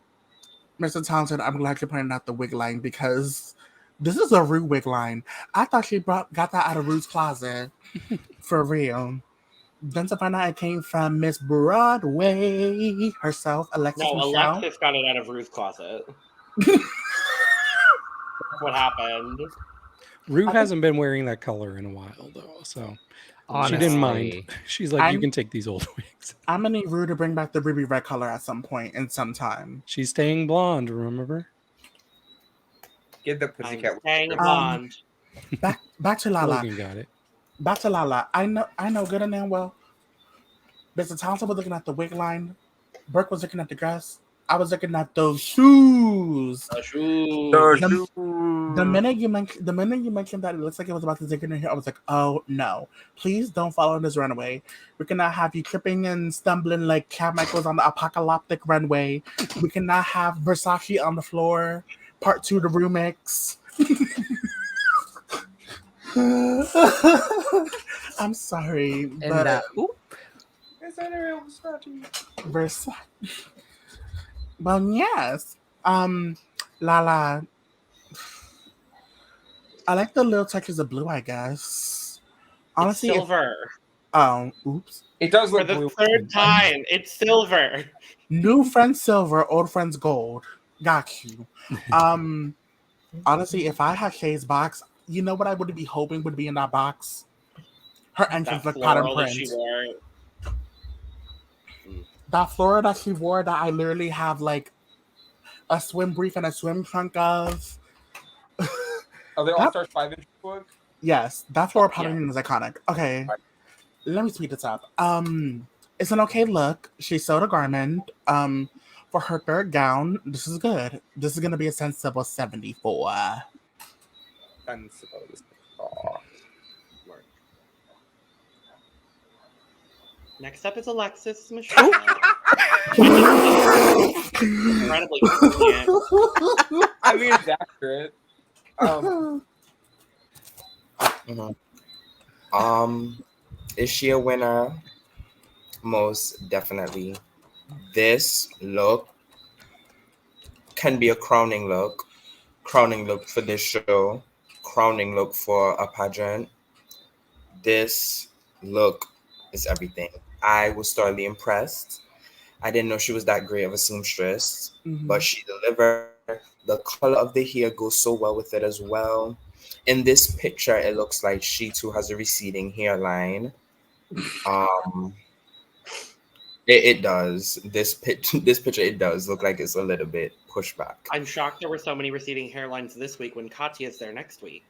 Townsend, I'm glad you pointed out the wig line because this is a Ru wig line. I thought she got that out of Ru's closet. For real. Then to find out it came from Miss Broadway herself, Alexis Michelle. Alexis got it out of Ru's closet. What happened? Ru hasn't been wearing that color in a while, though, so honestly, she didn't mind. She's like, you can take these old wigs. I'm gonna need Ru to bring back the ruby red color at some point in some time. She's staying blonde, remember? Get the pussycat. Staying blonde. Back to Lala. Logan got it. Back to Lala. I know good and damn well. Mr. Townsend was looking at the wig line. Brook was looking at the dress. I was looking at those shoes. The minute you mentioned that it looks like it was about to zig in her hair, I was like, oh no. Please don't follow this runway. We cannot have you tripping and stumbling like Chad Michaels on the apocalyptic runway. We cannot have Versace on the floor. Part 2 the remix. I'm sorry, And but Is that a real Versace? Versace. Well, yes. Lala. I like the little touches of blue, I guess. It's Honestly, silver. Oops. It does For look the blue. third time, it's silver. New friends silver, old friends gold. Got you. Honestly, if I had Shay's box, you know what I would be hoping would be in that box? Her entrance That look pattern floral that she print. wore. That floral that she wore that I literally have like a swim brief and a swim trunk of. Oh, the All Stars 5-inch book? Yes, that floral Yeah. pattern is iconic. Okay, let me speed this up. It's an okay look. She sewed a garment. For her third gown, this is good. This is gonna be a sensible 74. Sensible. Aw. Next up is Alexis Michelle. Incredibly brilliant. I mean, it's accurate. Is she a winner? Most definitely. This look can be a crowning look for this show, crowning look for a pageant. This look is everything. I was thoroughly impressed. I didn't know she was that great of a seamstress, but she delivered. The color of the hair goes so well with it as well. In this picture, it looks like she too has a receding hairline. It does. This picture, it does look like it's a little bit pushed back. I'm shocked there were so many receding hairlines this week when Katya's there next week.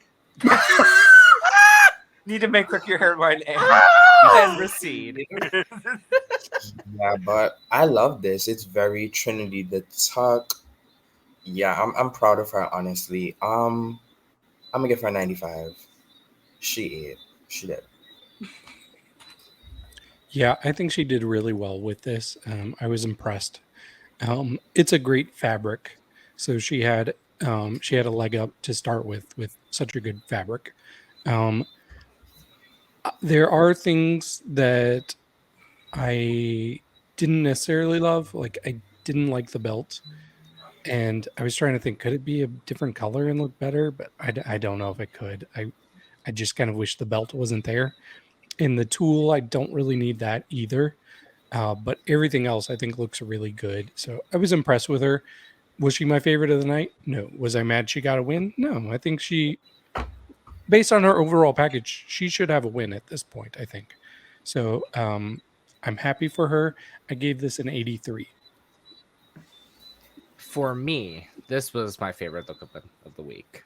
Need to make quick your hairline and recede. Yeah, but I love this. It's very Trinity the Tuck. Yeah, I'm proud of her, honestly. I'm gonna give her a 95. She did. Yeah, I think she did really well with this. I was impressed. It's a great fabric, so she had a leg up to start with such a good fabric. There are things that I didn't necessarily love. Like I didn't like the belt, and I was trying to think, could it be a different color and look better? But I don't know if it could. I just kind of wish the belt wasn't there. In the tool, I don't really need that either. But everything else I think looks really good. So I was impressed with her. Was she my favorite of the night? No. Was I mad she got a win? No. I think based on her overall package, she should have a win at this point, I think. So I'm happy for her. I gave this an 83. For me, this was my favorite look of the week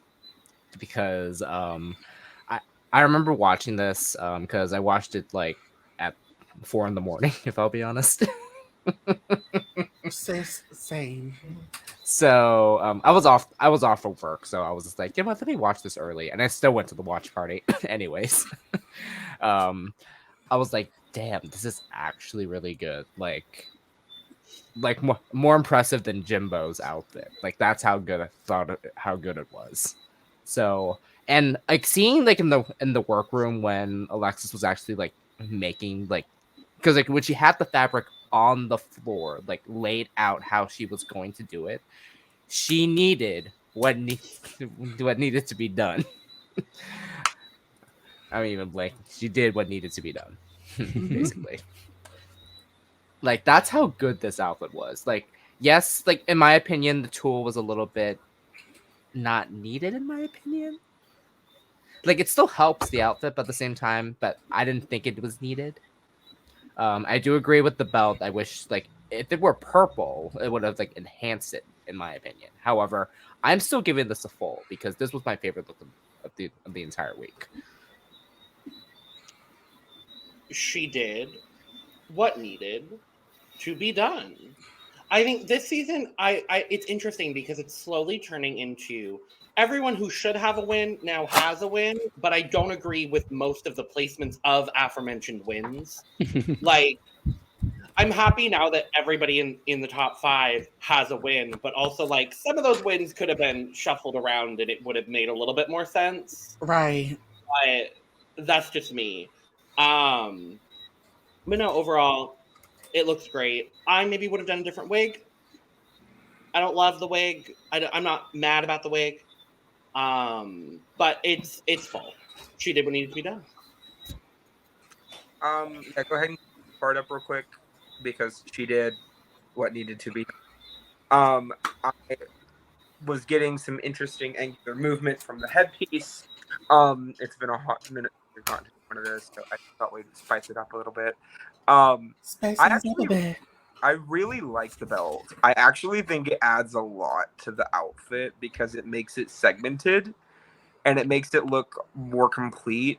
because I remember watching this because I watched it like at 4 a.m, if I'll be honest. Same. So I was off of work, so I was just like, let me watch this early, and I still went to the watch party anyways. I was like, damn, this is actually really good. Like more impressive than Jimbo's outfit. Like that's how good I thought how good it was. So and like seeing like in the workroom when Alexis was actually like making like because like when she had the fabric on the floor, like laid out how she was going to do it, she needed what needed to be done. I mean, like she did what needed to be done, basically. Like that's how good this outfit was. Like yes, like in my opinion, the tool was a little bit not needed. In my opinion, like it still helps the outfit, but at the same time, but I didn't think it was needed. I do agree with the belt. I wish like if it were purple, it would have like enhanced it, in my opinion. However, I'm still giving this a full because this was my favorite look of the entire week. She did what needed to be done. I think this season, it's interesting because it's slowly turning into everyone who should have a win now has a win, but I don't agree with most of the placements of aforementioned wins. Like, I'm happy now that everybody in the top 5 has a win, but also like some of those wins could have been shuffled around and it would have made a little bit more sense. Right. but that's just me. But no, overall, it looks great. I maybe would have done a different wig. I don't love the wig. I'm not mad about the wig. But it's full. She did what needed to be done. Yeah, go ahead and start up real quick because she did what needed to be done. I was getting some interesting angular movement from the headpiece. It's been a hot minute since we've gotten to one of this, so I thought we'd spice it up a little bit. Spice I things up a bit. I really like the belt. I actually think it adds a lot to the outfit because it makes it segmented and it makes it look more complete.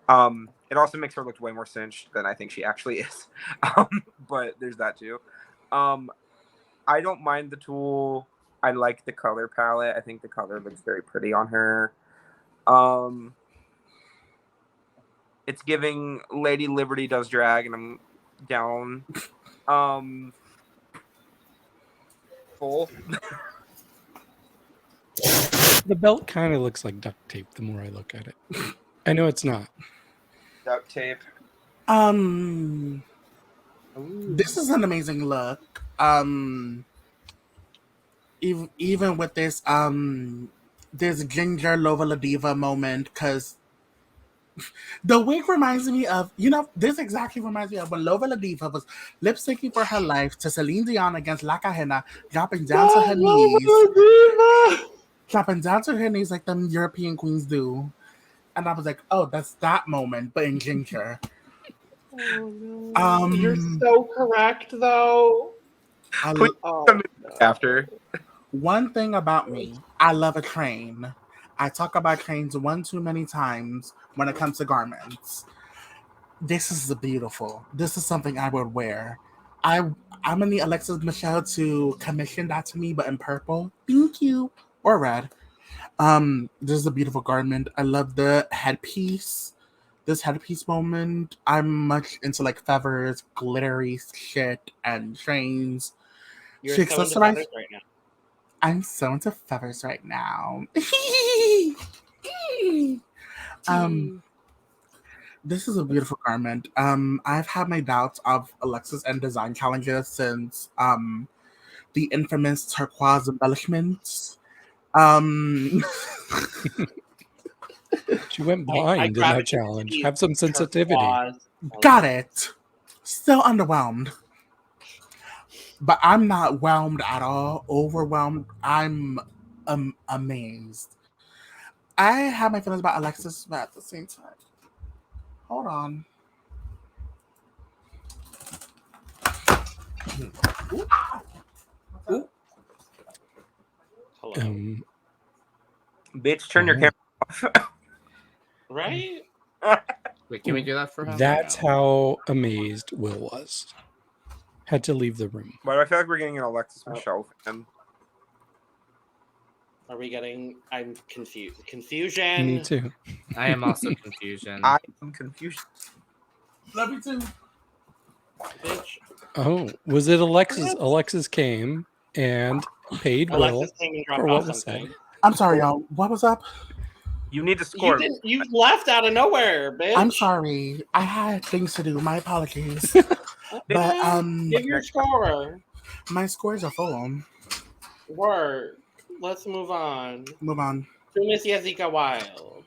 It also makes her look way more cinched than I think she actually is. But there's that too. I don't mind the tool. I like the color palette. I think the color looks very pretty on her. It's giving Lady Liberty does drag, and I'm down. Full. The belt kind of looks like duct tape the more I look at it. I know it's not. Duct tape. This is an amazing look. Even with this, there's Ginger Lova La Diva moment because the wig reminds me of, this exactly reminds me of when Lova La Diva was lip syncing for her life to Celine Dion against La Cajena, dropping down to her knees. Dropping down to her knees like them European queens do. And I was like, oh, that's that moment, but in Ginger. Oh, no. You're so correct, though. After. One thing about me, I love a train. I talk about trains one too many times when it comes to garments. This is beautiful. This is something I would wear. I'm gonna need Alexis Michelle to commission that to me, but in purple. Thank you. Or red. This is a beautiful garment. I love the headpiece. This headpiece moment. I'm much into like feathers, glittery shit, and trains. You're so into feathers right now. I'm so into feathers right now. This is a beautiful garment. I've had my doubts of Alexis and design challenges since the infamous turquoise embellishments. She went blind in that challenge. Have some sensitivity. Got it. Still underwhelmed. But I'm not whelmed at all. Overwhelmed. I'm amazed. I have my feelings about Alexis, but at the same time. Hold on. Hello. Bitch, turn your camera off. Right? Wait, can we do that for him? That's how amazed Will was. Had to leave the room. But I feel like we're getting an Alexis Michelle fan. Are we getting... I'm confused. Confusion. Me too. I am also confusion. I am confused. Love you too. Bitch. Oh, was it Alexis? Alexis came and paid Will Alexis came and dropped for off what was something. said. I'm sorry, y'all. What was up? You need to score. You left out of nowhere, bitch. I'm sorry. I had things to do. My apologies. But Give your score. my scores are full. Word. Let's move on. Move on. To Miss Yazika Wild.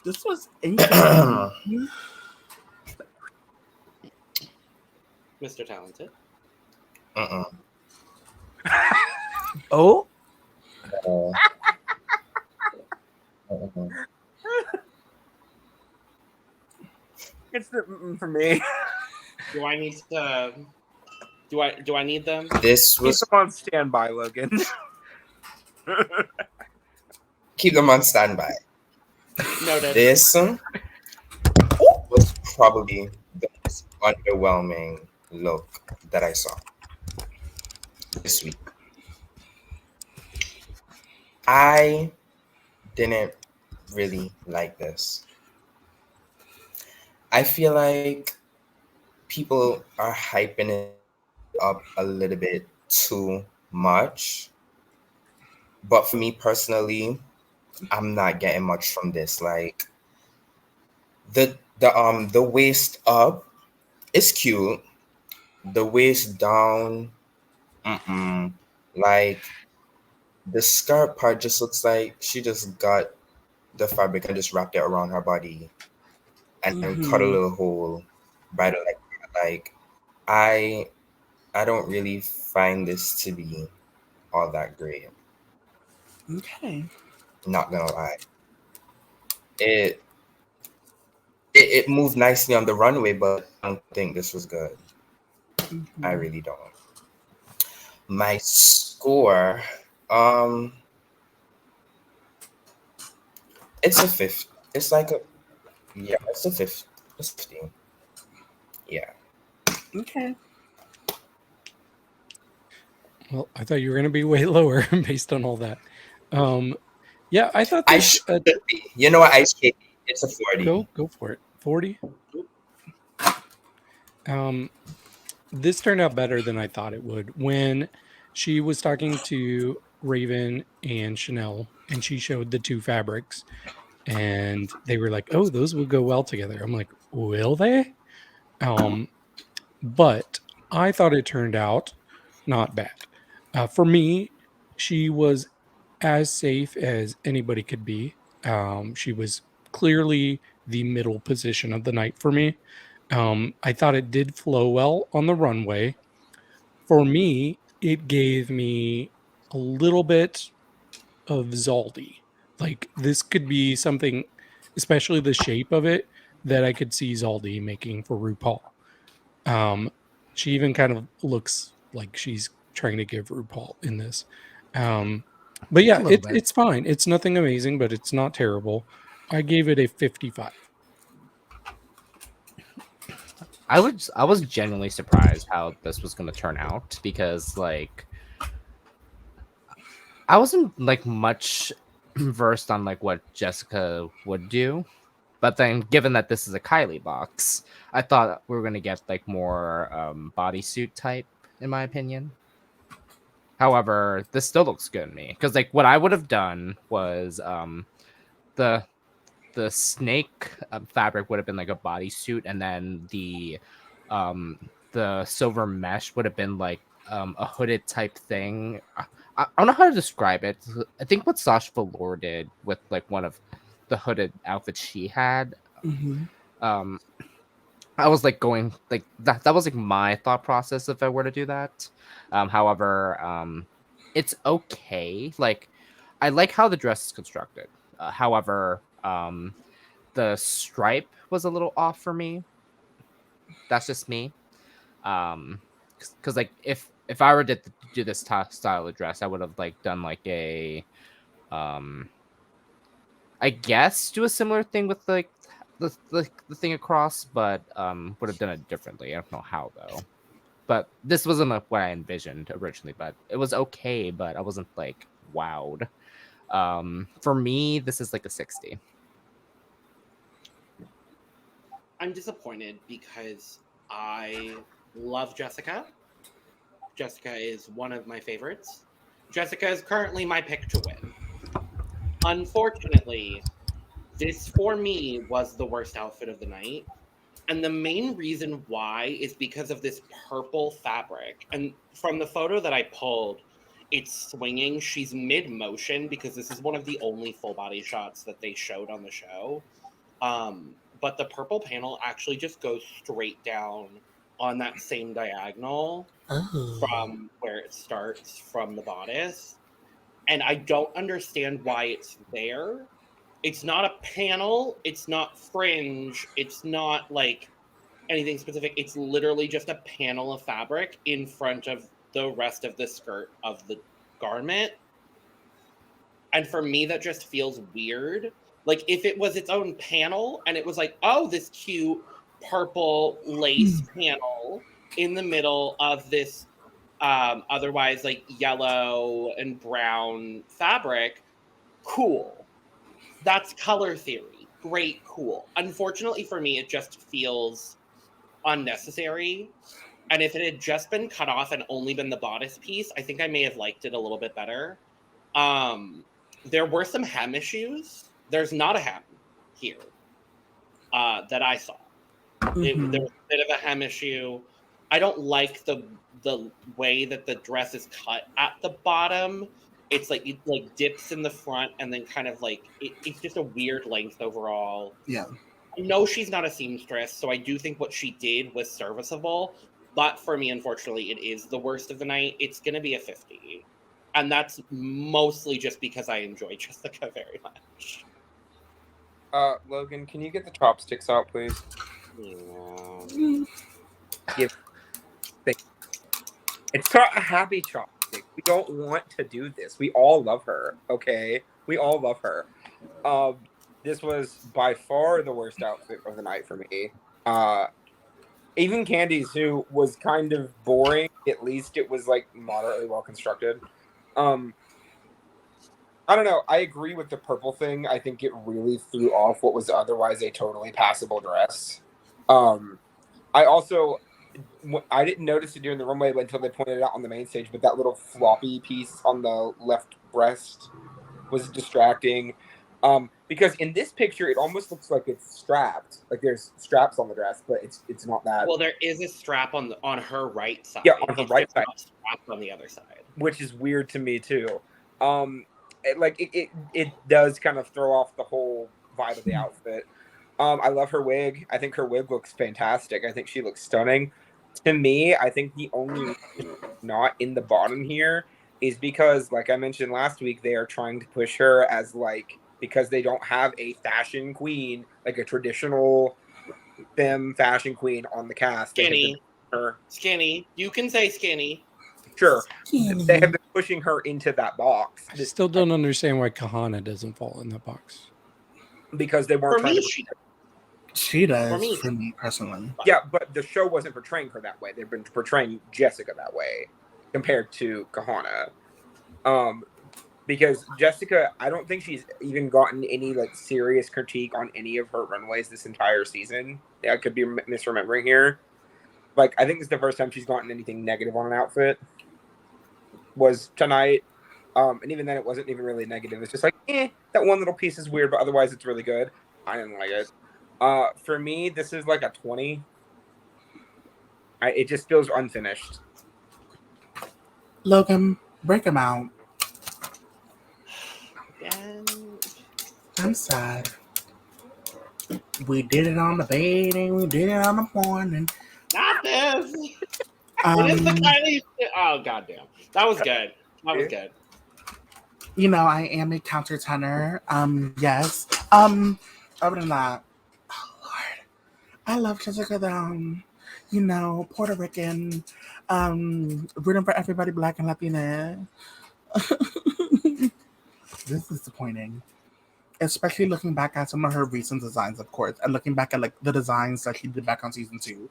This was interesting. Mr. Talented. Oh. It's the for me. Do I need to? Do I need them? This Keep was them on standby, Logan. keep them on standby. Noted. This was probably the most underwhelming look that I saw this week. I didn't really like this. I feel like people are hyping it up a little bit too much. But for me personally, I'm not getting much from this. Like the waist up is cute. The waist down, mm-mm. Like the skirt part just looks like she just got the fabric and just wrapped it around her body and then cut a Mm-hmm. little hole by the leg. Like I I don't really find this to be all that great. Okay. Not gonna lie. It it moved nicely on the runway, but I don't think this was good. I Mm-hmm. really don't. My score, um, it's a fifth. It's like a yeah, it's a fifth. It's 15. Yeah. Okay. Well, I thought you were going to be way lower based on all that. Um, yeah, I thought I this. should be. You know what? Ice Skate. It's a 40. Go for it. 40. Um, this turned out better than I thought it would. When she was talking to Raven and Chanel, and she showed the two fabrics, and they were like, "Oh, those will go well together." I'm like, "Will they?" Um, but I thought it turned out not bad. For me, she was as safe as anybody could be. She was clearly the middle position of the night for me. I thought it did flow well on the runway. For me, it gave me a little bit of Zaldi. Like this could be something, especially the shape of it, that I could see Zaldi making for RuPaul. Um, she even kind of looks like she's trying to give RuPaul in this. Um, but A yeah, little bit. it's fine. It's nothing amazing, but it's not terrible. I gave it a 55. I was genuinely surprised how this was going to turn out because like I wasn't like much versed on like what Jessica would do, but then given that this is a Kylie box, I thought we were going to get like more bodysuit type in my opinion. However, this still looks good to me because like what I would have done was the the snake fabric would have been like a bodysuit, and then the silver mesh would have been like a hooded type thing. I don't know how to describe it. I think what Sasha Velour did with like one of the hooded outfits she had. Mm-hmm. Um, I was like going like that. That was like my thought process if I were to do that. However, it's okay. Like I like how the dress is constructed. However, the stripe was a little off for me. That's just me. Because like if I were to do this style of dress, I would have like done like a um, I guess do a similar thing with like the thing across, but would have done it differently. I don't know how though. But this wasn't like what I envisioned originally, but it was okay, but I wasn't like wowed. For me, this is like a 60. I'm disappointed because I love Jessica. Jessica is one of my favorites. Jessica is currently my pick to win. Unfortunately, this for me was the worst outfit of the night. And the main reason why is because of this purple fabric. And from the photo that I pulled, it's swinging. She's mid motion because this is one of the only full body shots that they showed on the show. But the purple panel actually just goes straight down on that same diagonal Oh. from where it starts from the bodice. And I don't understand why it's there. It's not a panel, it's not fringe, it's not like anything specific. It's literally just a panel of fabric in front of the rest of the skirt of the garment. And for me, that just feels weird. Like if it was its own panel and it was like, oh, this cute purple lace panel in the middle of this otherwise like yellow and brown fabric, cool. That's color theory. Great, cool. Unfortunately for me, it just feels unnecessary. And if it had just been cut off and only been the bodice piece, I think I may have liked it a little bit better. Um, there were some hem issues. There's not a hem here that I saw. Mhm. There was a bit of a hem issue. I don't like the way that the dress is cut at the bottom. It's like it like dips in the front and then kind of like it's just a weird length overall. Yeah. I know she's not a seamstress, so I do think what she did was serviceable. But for me, unfortunately, it is the worst of the night. It's going to be a 50. And that's mostly just because I enjoy Jessica very much. Logan, can you get the chopsticks out, please? Yeah. It's not a happy chopstick. We don't want to do this. We all love her, okay? We all love her. This was by far the worst outfit of the night for me. Even Kandy's, who was kind of boring, at least it was like moderately well constructed. I don't know. I agree with the purple thing. I think it really threw off what was otherwise a totally passable dress. I didn't notice it during the runway until they pointed it out on the main stage, but that little floppy piece on the left breast was distracting. Because in this picture, it almost looks like it's strapped. Like there's straps on the dress, but it's not that. Well, there is a strap on her right side. Yeah, on her right side. Not strapped on the other side, which is weird to me too. It does kind of throw off the whole vibe of the outfit. I love her wig. I think her wig looks fantastic. I think she looks stunning. To me, I think the only reason not in the bottom here is because, like I mentioned last week, they are trying to push her as because they don't have a fashion queen, like a traditional femme fashion queen on the cast. Skinny. Skinny. You can say skinny. Sure. They have been pushing her into that box. I still don't understand why Kahana doesn't fall in that box. Because they weren't trying to... She does, for me personally. Yeah, but the show wasn't portraying her that way. They've been portraying Jessica that way compared to Kahana. Because Jessica, I don't think she's even gotten any serious critique on any of her runways this entire season. I could be misremembering here. I think this is the first time she's gotten anything negative on an outfit. Was tonight. And even then, it wasn't even really negative. It's just that one little piece is weird, but otherwise it's really good. I didn't like it. For me, this is a 20. It just feels unfinished. Logan, break them out. I'm sad. We did it on the bed and we did it on the morning. Not this. It is the Kylie. Oh goddamn! That was good. That was good. You know, I am a countertenor. Yes. Other than that, oh Lord, I love Jessica Brown. You know, Puerto Rican. Rooting for everybody Black and Latina. This is disappointing. Especially looking back at some of her recent designs, of course, and looking back at the designs that she did back on season 2.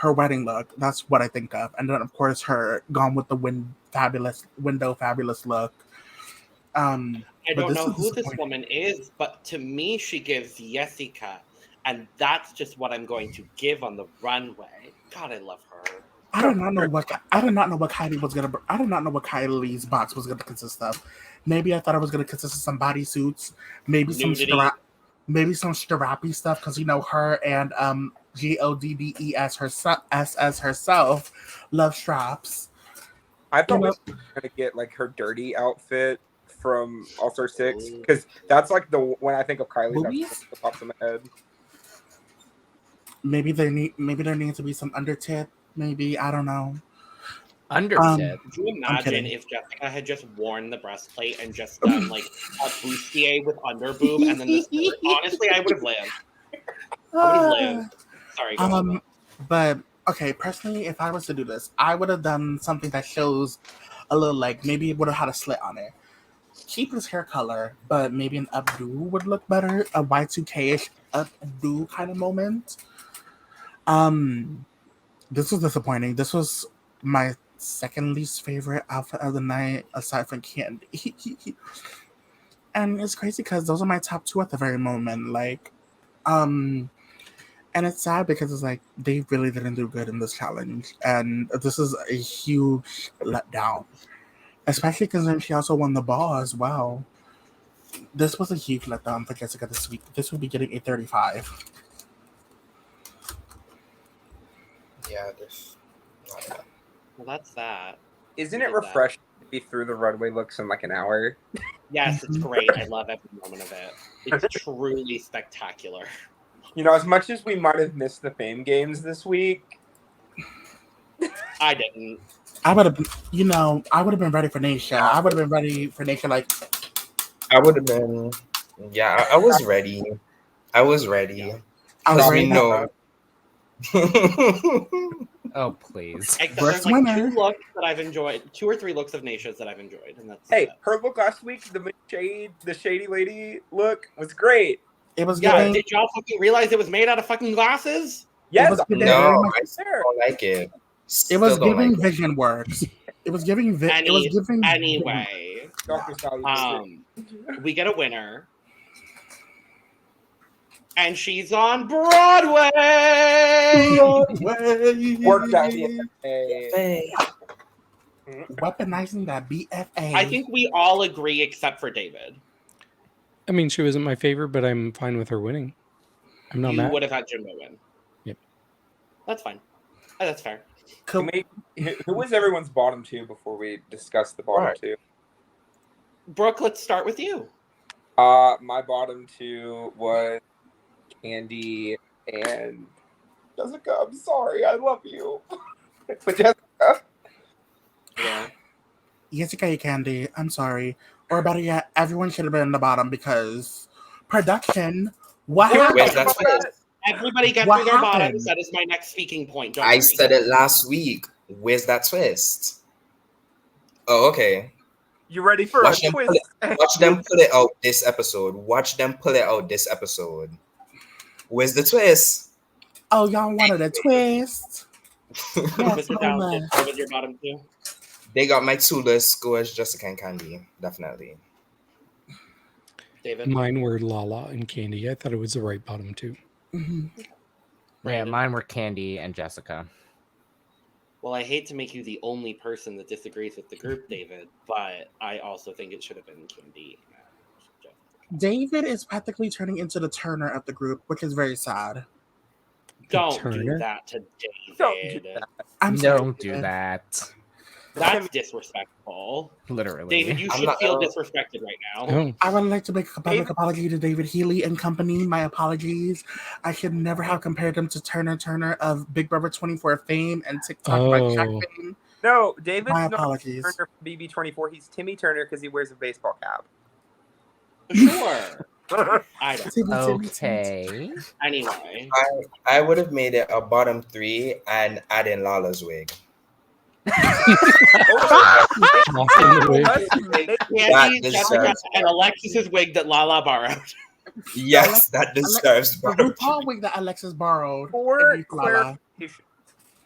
Her wedding look, that's what I think of. And then, of course, her Gone with the Wind fabulous look. I don't know who this woman is, but to me, she gives Jessica, and that's just what I'm going to give on the runway. God, I love her. I did not know what Kylie's box was gonna consist of. Maybe I thought it was gonna consist of some bodysuits, maybe some strappy stuff, because her and Goddes herself love straps. I thought we were gonna get her dirty outfit from All Star 6, because that's when I think of Kylie, that's what pops in my head. Maybe there needs to be some undertip. Maybe, I don't know. Undertip. Could you imagine if Jessica had just worn the breastplate and just done a bustier with underboob and then the skirt? Honestly, I would have lived. Sorry. But okay, personally, if I was to do this, I would have done something that shows a little maybe it would have had a slit on it. Keep his hair color, but maybe an updo would look better. A Y2K-ish updo kind of moment. This was disappointing. This was my second least favorite outfit of the night, aside from Kandy. And it's crazy because those are my top 2 at the very moment. And it's sad because it's they really didn't do good in this challenge, and this is a huge letdown. Especially because then she also won the ball as well. This was a huge letdown for Jessica this week. This will be getting a 35. Yeah, there's not enough. Well, that's that. Isn't We it did that. refreshing to be through the runway looks in like an hour? Yes, it's great. I love every moment of it. It's truly spectacular. You know, as much as we might have missed the fame games this week, I didn't. I would have been, I would have been ready for Naisha. I would have been ready for Naisha, like, I would have been. Yeah, I was ready. I was ready. I was Because ready. we know. Oh, please. Except Brooke's there's like winner. 2 looks that I've enjoyed, 2 or 3 looks of Naisha's that I've enjoyed, and that's hey, it. her look last week, the shady lady look was great. It was Yeah, giving. did y'all fucking realize it was made out of fucking glasses? Yes, was I giving did. very No, much- I still don't like it. It Still was don't giving like it. Vision works. It was giving. It was giving. Anyway, Dr. Sally. we get a winner. And she's on Broadway! Worked out the Hey. Weaponizing that BFA. I think we all agree except for David. I mean, she wasn't my favorite, but I'm fine with her winning. I'm not You mad. would have had Jimbo win. Yep. That's fine. That's fair. Cool. Who was everyone's bottom 2 before we discuss the bottom Right. 2? Brooke, let's start with you. My bottom 2 was Kandy and Jessica. I'm sorry, I love you. But Jessica. Yeah. Jessica Kandy. I'm sorry. Or better yet, everyone should have been in the bottom because production. What Where's happened? that twist? Everybody get What through their happened? bottoms. That is my next speaking point. Don't I worry. said it last week. Where's that twist? Oh, okay. You ready for Watch a them twist? Watch them pull it out this episode. Watch them pull it out this episode. Where's the twist? Oh, y'all wanted a twist? Yes, Mr. Down, mama. just start with your bottom 2. They got my 2 list scores, Jessica and Kandy. Definitely. David. Mine were Lala and Candy. I thought it was the right bottom 2. Mhm. Yeah, Brandon. mine were Candy and Jessica. Well, I hate to make you the only person that disagrees with the group, David, but I also think it should have been Kandy and Jessica. David is practically turning into the Turner of the group, which is very sad. Don't do Turner? that to David. Don't do that. I'm sorry, Don't do David. that. That's disrespectful. Literally. David, you I'm should not- feel disrespected right now. Oh, I would like to make a public David- apology to David Healy and company. My apologies. I should never have compared him to Turner of Big Brother 24 fame and TikTok by Jack Oh. fame. No, David's My not apologies. Turner from BB24. He's Timmy Turner because he wears a baseball cap. Sure. I don't. Okay. Anyway. I would have made it a bottom 3 and add in Lala's wig. off in the way. Candy, That Jessica, deserves- and Alexis's wig that Lala borrowed. Yes, that deserves The bottom RuPaul wig that Alexis borrowed. For Thank you, Lala. clarification,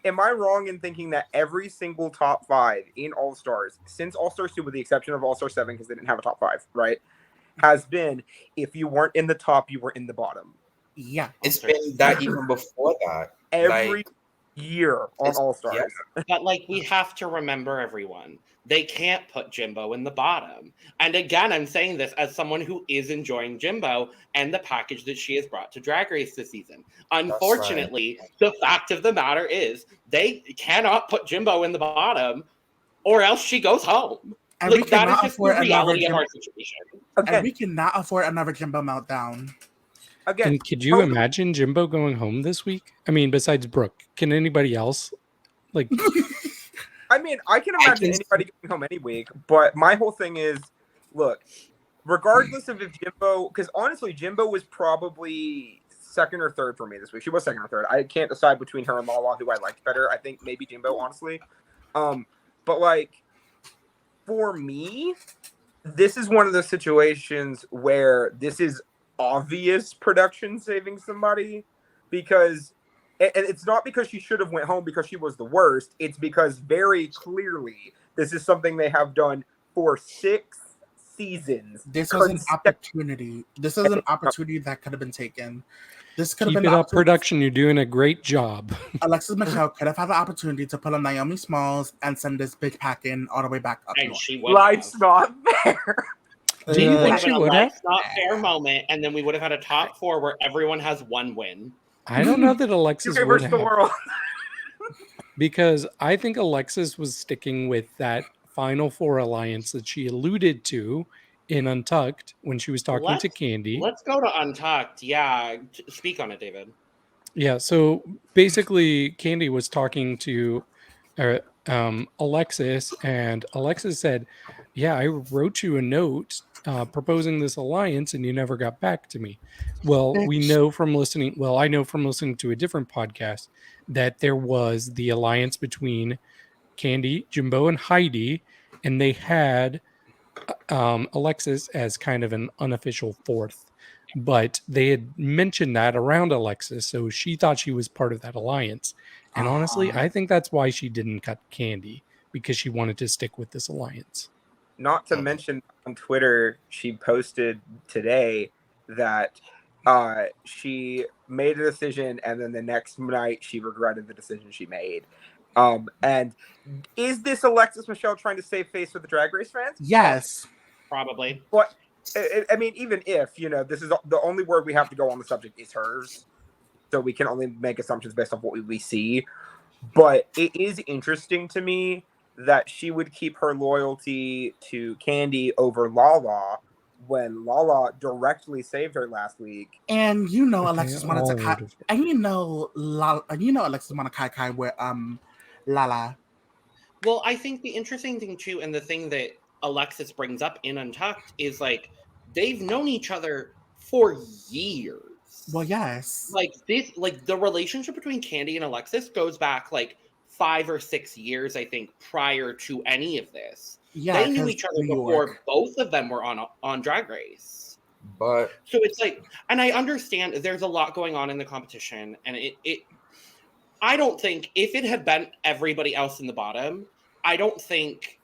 am I wrong in thinking that every single top 5 in All Stars, since All Stars 2, with the exception of All Star 7, because they didn't have a top 5, right, has been if you weren't in the top, you were in the bottom. Yeah. It's been that even before that. Every Like, year on it's- All Stars. yeah. But like we have to remember everyone. They can't put Jimbo in the bottom. And again, I'm saying this as someone who is enjoying Jimbo and the package that she has brought to Drag Race this season. Unfortunately, the fact of the matter is they cannot put Jimbo in the bottom or else she goes home. And we Like that is cannot just the afford another reality of Jimbo, our situation. and Again, we cannot afford another Jimbo meltdown. again, And could you imagine Jimbo going home this week? I mean, besides Brooke, can anybody else? Like, I mean, I can I imagine can- anybody going home any week, but my whole thing is, look, regardless of if Jimbo, because honestly, Jimbo was probably second or third for me this week. She was second or third. I can't decide between her and Lala, who I liked better. I think maybe Jimbo, honestly. But like, for me, this is one of those situations where this is obvious production saving somebody, because and it's not because she should have went home because she was the worst. It's because very clearly this is something they have done for 6 seasons. This was an opportunity. This is an opportunity that could have been taken. This could have keep been it the up, opportunity- production. You're doing a great job. Alexis Michelle could have had the opportunity to pull a Naomi Smalls and send this big pack in all the way back up And north. she would Life's not there. Do you Ugh. think Have she an would have? Alex not fair moment, and then we would have had a top 4 where everyone has one win. I don't know that Alexis UK would versus the have, world. because I think Alexis was sticking with that Final Four alliance that she alluded to in Untucked when she was talking to Kandy. Let's go to Untucked. Yeah, speak on it, David. Yeah, so basically, Kandy was talking to Alexis, and Alexis said, "Yeah, I wrote you a note proposing this alliance, and you never got back to me." Well, we Bitch. know from listening. Well, I know from listening to a different podcast that there was the alliance between Kandy, Jimbo, and Heidi, and they had Alexis as kind of an unofficial fourth, but they had mentioned that around Alexis, so she thought she was part of that alliance. And honestly, Uh-huh. I think that's why she didn't cut Kandy, because she wanted to stick with this alliance. Not to mention on Twitter, she posted today that she made a decision and then the next night she regretted the decision she made. And is this Alexis Michelle trying to save face with the Drag Race fans? Yes. Probably. But I mean, even if, this is the only word we have to go on the subject is hers. So we can only make assumptions based off what we see. But it is interesting to me that she would keep her loyalty to Kandy over Lala when Lala directly saved her last week. And Alexis They wanted all to kai, would've- and Alexis wanted kai with Lala. Well, I think the interesting thing too, and the thing that Alexis brings up in Untucked is like they've known each other for years. Well, yes. Like the relationship between Kandy and Alexis goes back like 5 or 6 years, I think, prior to any of this. Yeah, They knew 'cause each other New before York. both of them were on Drag Race. But So it's like, and I understand there's a lot going on in the competition, and I don't think if it had been everybody else in the bottom, I don't think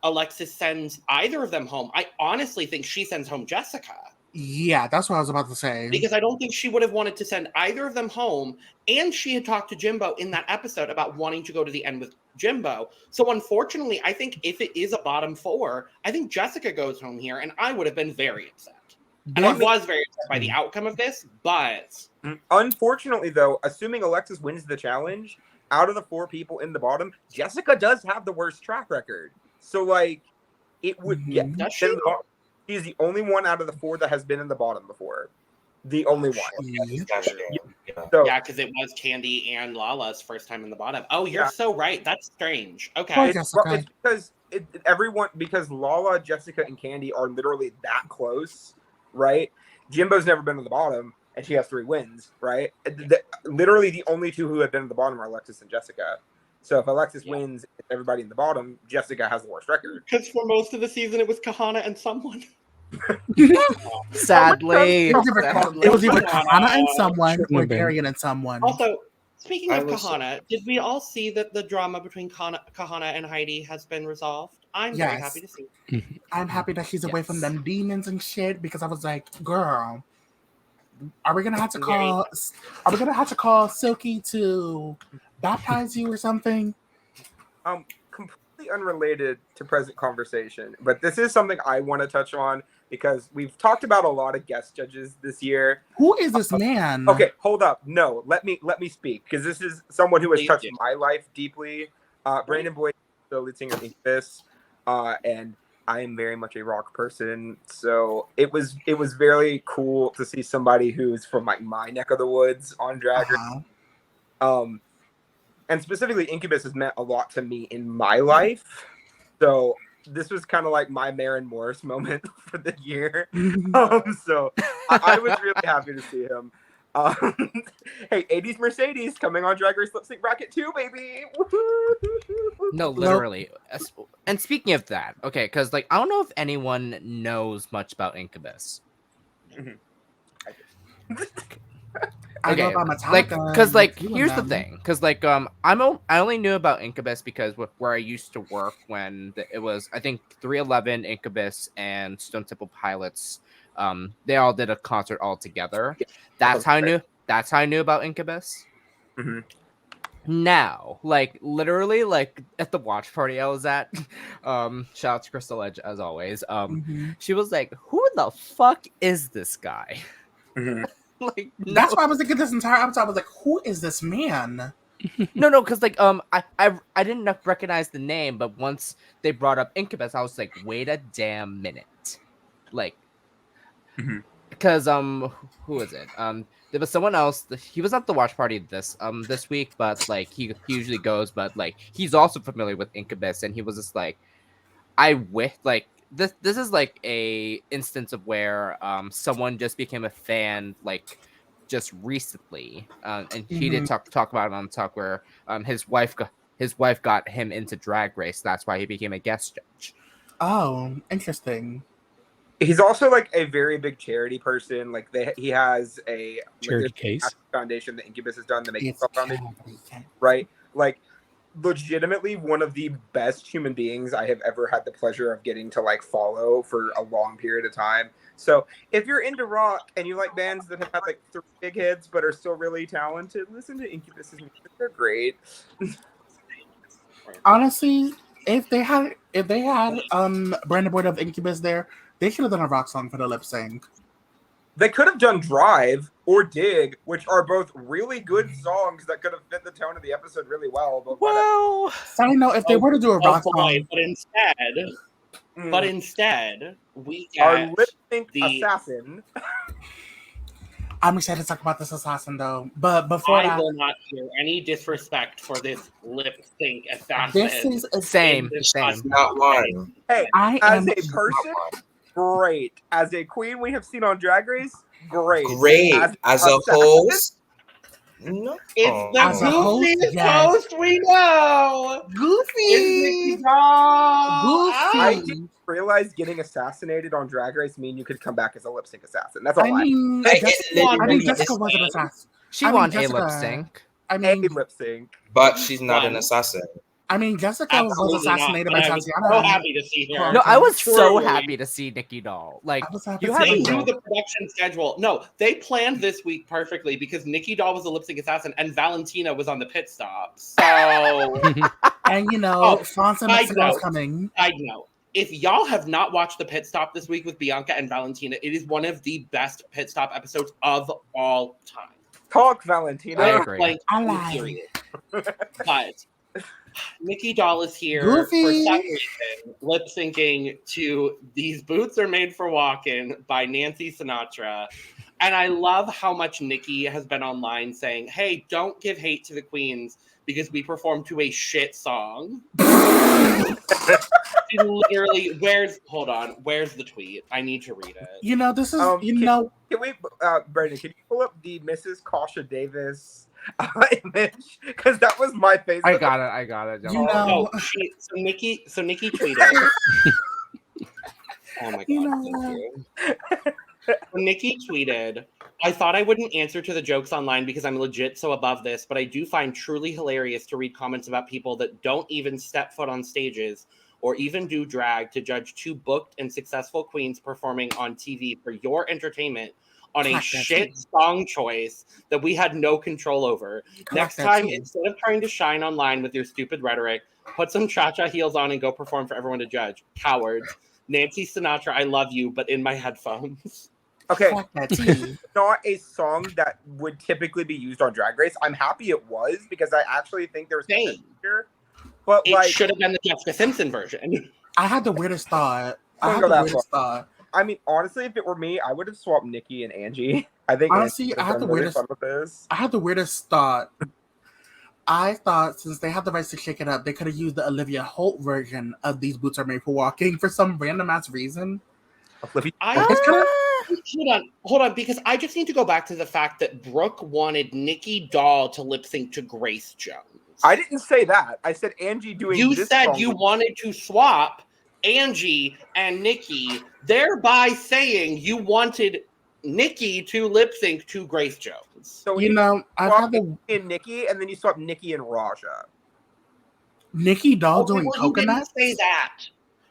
Alexis sends either of them home. I honestly think she sends home Jessica. Yeah, that's what I was about to say. Because I don't think she would have wanted to send either of them home. And she had talked to Jimbo in that episode about wanting to go to the end with Jimbo. So unfortunately, I think if it is a bottom 4, I think Jessica goes home here, and I would have been very upset. And I was very upset by the outcome of this, but Unfortunately, though, assuming Alexis wins the challenge, out of the 4 people in the bottom, Jessica does have the worst track record. So, like, it would get. does she? She's the only one out of the 4 that has been in the bottom before. The only one. that's true. So, Yeah, because it was Kandy and Lala's first time in the bottom. Oh, you're Yeah. so right. That's strange. Okay. Poor it's Jessica. because because Lala, Jessica, and Kandy are literally that close, right? Jimbo's never been in the bottom, and she has 3 wins, right? Literally, the only 2 who have been in the bottom are Alexis and Jessica. So if Alexis wins, everybody in the bottom, Jessica has the worst record. Because for most of the season, it was Kahana and someone. Sadly. It was either Kahana and someone Shouldn't or have been. Darian and someone. Also, speaking I of was- Kahana, did we all see that the drama between Kahana and Heidi has been resolved? I'm very Yes. happy to see. I'm happy that she's away from Yes. them demons and shit, because I was like, girl, are we gonna have to Very- call Silky to baptize you or something? Completely unrelated to present conversation, but this is something I want to touch on because we've talked about a lot of guest judges this year. Who is this man? Okay, hold up. No, let me speak because this is someone who has Please touched do. my life deeply. Brandon Boyd, the lead singer of Incubus, and I am very much a rock person, so it was very cool to see somebody who's from like my neck of the woods on Drag Race. Uh-huh. And specifically, Incubus has meant a lot to me in my life. So this was kind of like my Maren Morris moment for the year. So I was really happy to see him. Hey, 80s Mercedes coming on Drag Race Lip Sync Bracket 2, baby. No, literally. And speaking of that, okay, because like I don't know if anyone knows much about Incubus. I know Okay, about like, Metallica. because like You and here's the them. thing, because like I only knew about Incubus because where I used to work when it was, I think, 311, Incubus, and Stone Temple Pilots. They all did a concert all together. That's how I knew about Incubus. Mm-hmm. Now, like literally, like at the watch party I was at, shout out to Crystal Edge as always. Mhm. She was like, "Who the fuck is this guy?" Mhm. Like, no, That's why I was thinking this entire episode. I was like, who is this man? no, because like I didn't recognize the name, but once they brought up Incubus, I was like, wait a damn minute, like, Mhm. because who was it? There was someone else. He was at the watch party this week, but like he usually goes, but like he's also familiar with Incubus, and he was just like, I wish like this is like a instance of where someone just became a fan like just recently, and he did talk about it on talk where his wife got him into Drag Race. That's why he became a guest judge. Oh, interesting. He's also like a very big charity person. Like he has a Charity like, case. foundation that Incubus has done, the Make It's Yourself Foundation, Candy. right? Like legitimately one of the best human beings I have ever had the pleasure of getting to like follow for a long period of time. So if you're into rock and you like bands that have had like 3 big hits but are still really talented, listen to Incubus's music. They're great. Honestly, if they had Brandon Boyd of Incubus there, they should have done a rock song for the lip sync. They could have done Drive or Dig, which are both really good songs that could have fit the tone of the episode really well. But Well, Side note, if they were to do a rock song, but instead, we our get lip sync the- assassin. I'm excited to talk about this assassin though. But before I that, will not hear any disrespect for this lip sync assassin. this is a same. Not one. Hey, I as am a person, great. As a queen we have seen on Drag Race, great. Great. As a host, no. It's As the a host, goofiest yes. host we know. Goofy. It's Nikki Doll. I Goofy. didn't realize getting assassinated on Drag Race mean you could come back as a lip sync assassin. That's all I mean, Like, Jessica was an assassin. She I mean, won Jessica- a lip sync. I a mean, lip sync. But she's not an One. assassin. Jessica Absolutely was assassinated not, by but I was Tatiana. so happy to see her. No, I was so Truly. happy to see Nikki Doll. Like, I was happy you to have They see a her. knew the production schedule. No, they planned this week perfectly because Nikki Doll was a lip sync assassin and Valentina was on the pit stop. So, And Oh, France and side Mexico is note. coming. side note. If y'all have not watched the pit stop this week with Bianca and Valentina, it is one of the best pit stop episodes of all time. Talk, Valentina. I agree. Like, I lied. period. But Nikki Doll is here Goofy. for some reason, lip syncing to These Boots Are Made for Walking by Nancy Sinatra. And I love how much Nikki has been online saying, hey, don't give hate to the queens because we performed to a shit song. She literally, where's the tweet? I need to read it. This is, Can we, Brandon, can you pull up the Mrs. Kasha Davis image? Because that was my face. I got it. So Nikki tweeted. Oh my god. Thank you. Nikki tweeted, I thought I wouldn't answer to the jokes online because I'm legit so above this, but I do find truly hilarious to read comments about people that don't even step foot on stages or even do drag to judge 2 booked and successful queens performing on TV for your entertainment on a shit song choice that we had no control over. Next time, instead of trying to shine online with your stupid rhetoric, put some cha-cha heels on and go perform for everyone to judge. Cowards. Nancy Sinatra, I love you, but in my headphones. Okay, Fuck that tea. not a song that would typically be used on Drag Race. I'm happy it was because I actually think there was Same. here. But It should have been the Jessica Simpson version. I had the weirdest thought. I mean, honestly, if it were me, I would have swapped Nikki and Angie. I think Honestly, Angie I had would've the done really weirdest- fun with this. I had the weirdest thought. I thought since they had the rights to shake it up, they could have used the Olivia Holt version of These Boots Are Made for Walking for some random ass reason. Hold on, because I just need to go back to the fact that Brooke wanted Nikki Doll to lip sync to Grace Jones. I didn't say that. I said Angie doing. You this said song you with- wanted to swap Angie and Nikki, thereby saying you wanted Nikki to lip sync to Grace Jones. So I've had the in Nikki, and then you swap Nikki and Raja. Nikki Doll Okay, doing well, you didn't coconut. say that.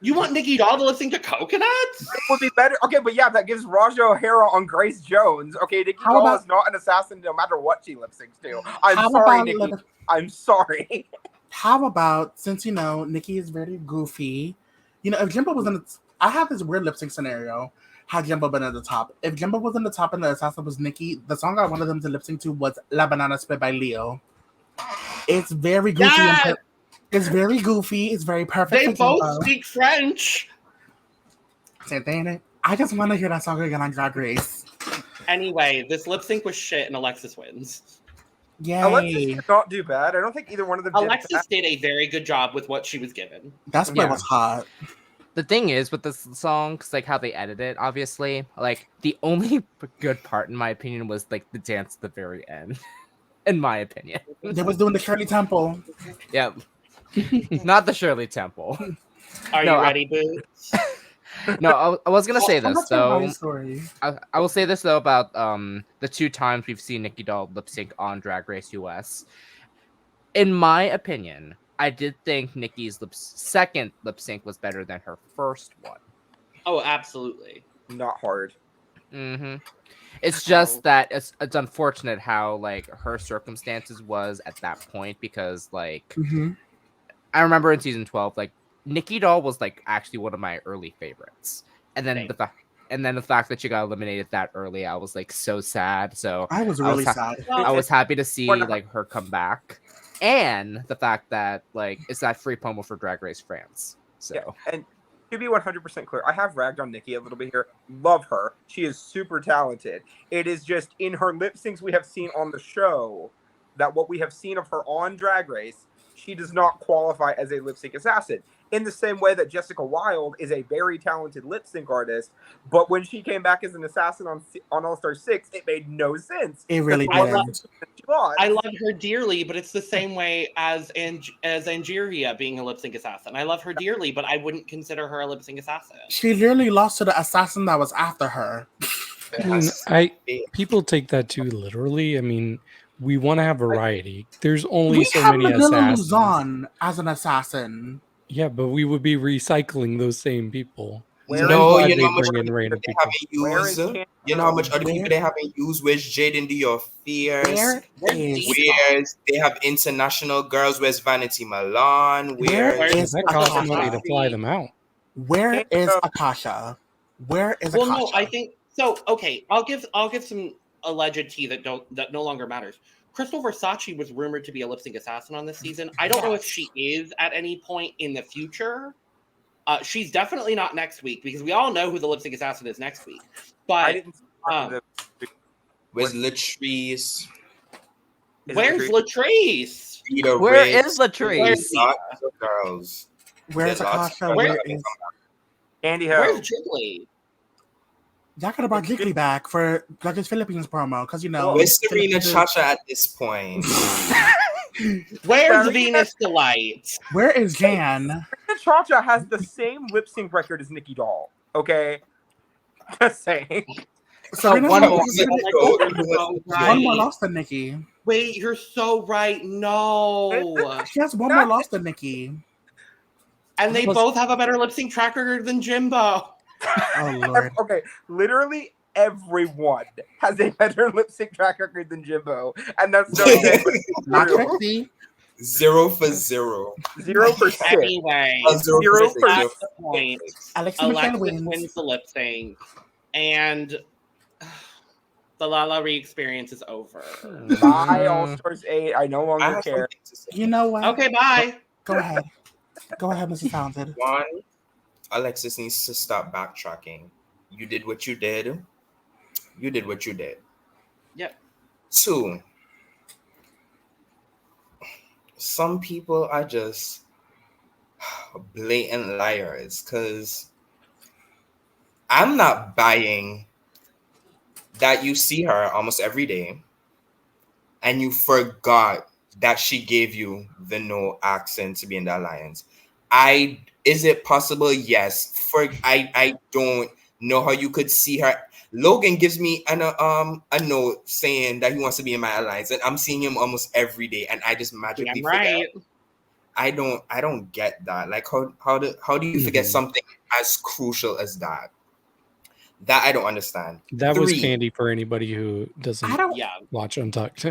You want Nikki Doll to lip sync to Coconuts? It would be better. Okay, but yeah, that gives Raja O'Hara on Grace Jones. Okay, Nikki How Doll about- is not an assassin no matter what she lip syncs to. I'm How sorry, about Nikki. lip- I'm sorry. How about, since Nikki is very goofy, if Jimbo was in the, I have this weird lip sync scenario. Had Jimbo been at the top, if Jimbo was in the top and the assassin was Nikki, the song I wanted them to lip sync to was "La Banana Split" by Leo. It's very goofy. Yes! It's very goofy. It's very perfect. They for both Jimbo. speak French. I just want to hear that song again on Drag Race. Anyway, this lip sync was shit and Alexis wins. Yay! Alexis did not do bad. I don't think either one of them did Alexis bad. did a very good job with what she was given. That split Yeah. was hot. The thing is with this song, 'cause, like how they edit it, obviously, like the only good part, in my opinion, was like the dance at the very end. In my opinion, They was doing the Shirley Temple. yeah, not the Shirley Temple. Are No, you ready, Boo? No, I was gonna say I'm this not telling though. my story. I will say this though about the 2 times we've seen Nikki Doll lip sync on Drag Race US. In my opinion, I did think Nikki's second lip sync was better than her first one. Oh, absolutely. Not hard. Mm-hmm. It's just that it's unfortunate how like her circumstances was at that point, because like Mhm. I remember in season 12, like Nikki Doll was like actually one of my early favorites, and then Same. the fact that she got eliminated that early, I was like so sad. So I was really sad. I was happy to see like her come back, and the fact that like it's that free promo for Drag Race France. So Yeah, and to be 100% clear, I have ragged on Nikki a little bit here. Love her. She is super talented. It is just in her lip syncs we have seen on the show that what we have seen of her on Drag Race, she does not qualify as a lip sync assassin. In the same way that Jessica Wilde is a very talented lip sync artist, but when she came back as an assassin on All Star 6, it made no sense. It really I did. love- She lost. I love her dearly, but it's the same way as Angeria being a lip sync assassin. I love her dearly, but I wouldn't consider her a lip sync assassin. She literally lost to the assassin that was after her. People take that too literally. I mean, we want to have variety. There's only We so have many Manila assassins. Luzon as an assassin. Yeah, but we would be recycling those same people. Where No, I'm glad you know they how much bring in other random people people. they Where haven't is used. Candy You know how much Muse? other people they haven't used. Where's Jaden Dior Fierce? Where Where's is Dee? Where's they have international girls? Where's Vanity Milan? Where Where's is That costs Akasha? money to fly them out. Where is Akasha? Where is Well, Akasha? no, I think so. Okay, I'll give some alleged tea that no longer matters. Crystal Versace was rumored to be a lip sync assassin on this season. I don't know if she is at any point in the future. She's definitely not next week, because we all know who the lip sync assassin is next week. I But didn't. Where's Latrice? Is it where's true? Latrice? Rita where Riggs? is Latrice? Where's- Lots of girls. Where is There's lots of Akasha? girls Where that is... Andy Where's Ho. Jiggly? Y'all could have brought Jiggly back for Judges Philippines promo, because Where's Serena Chacha at this point? Where's Sarina- Venus Delight? Where is Jan? Cha-Cha has the same lip sync record as Nikki Doll. Okay, just saying. Serena one more. one more loss than Nikki. Wait, you're so right. No. She has one more loss than Nikki. And they Was- both have a better lip sync track record than Jimbo. Oh Lord. Okay, literally everyone has a better lip sync track record than Jimbo, and that's no shame, but it's Not true. Trixie. 0 for 0. 0%. Anyway, 0 for that's the point. Alexis Michelle Alexis wins. wins the lip sync, and the Lala Ri experience is over. Bye, All Stars 8. I no I longer have care. something to say. You know what? Okay, bye. Go ahead. Go ahead, Mrs. Talented. One, Alexis needs to stop backtracking. You did what you did. You did what you did. Yep. 2, some people are just blatant liars, because I'm not buying that you see her almost every day and you forgot that she gave you the no accent to be in the alliance. Is it possible? Yes. I don't know how you could see her. Logan gives me a note saying that he wants to be in my alliance, and I'm seeing him almost every day, and I just magically Damn right. forget. I don't get that. Like how do you forget Mhm. something as crucial as that? That I don't understand. That was 3. Candy for anybody who I doesn't don't. Yeah. watch Untucked.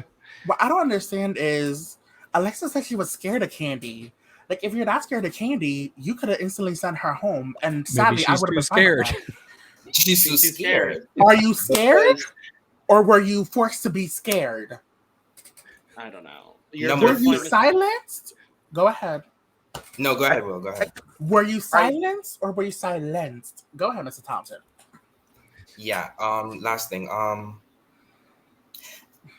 What I don't understand is Alexa said she was scared of Candy. Like, if you're not scared of Candy, you could have instantly sent her home, and Maybe sadly, I she's would have too been fine with scared. that. She's too She's too scared. scared. Are you scared, Because or were you forced to be scared? I don't know. Number Were you three. silenced? Go ahead. No, go ahead, Will. Go ahead. Were you silenced or were you silenced? Go ahead, Mr. Thompson. Yeah. Last thing.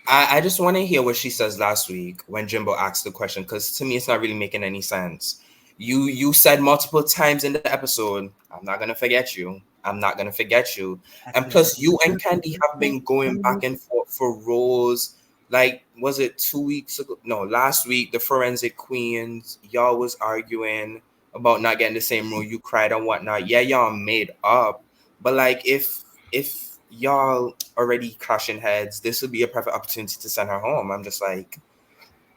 I just want to hear what she says last week when Jimbo asked the question, because to me it's not really making any sense. You said multiple times in the episode, I'm not gonna forget you. I'm not gonna forget you. And plus, you and Candy have been going back and forth for roles. Like, was it 2 weeks ago? No, last week, the Forensic Queens, y'all was arguing about not getting the same role. You cried and whatnot. Yeah, y'all made up. But like, if y'all already clashing heads, this would be a perfect opportunity to send her home. I'm just like,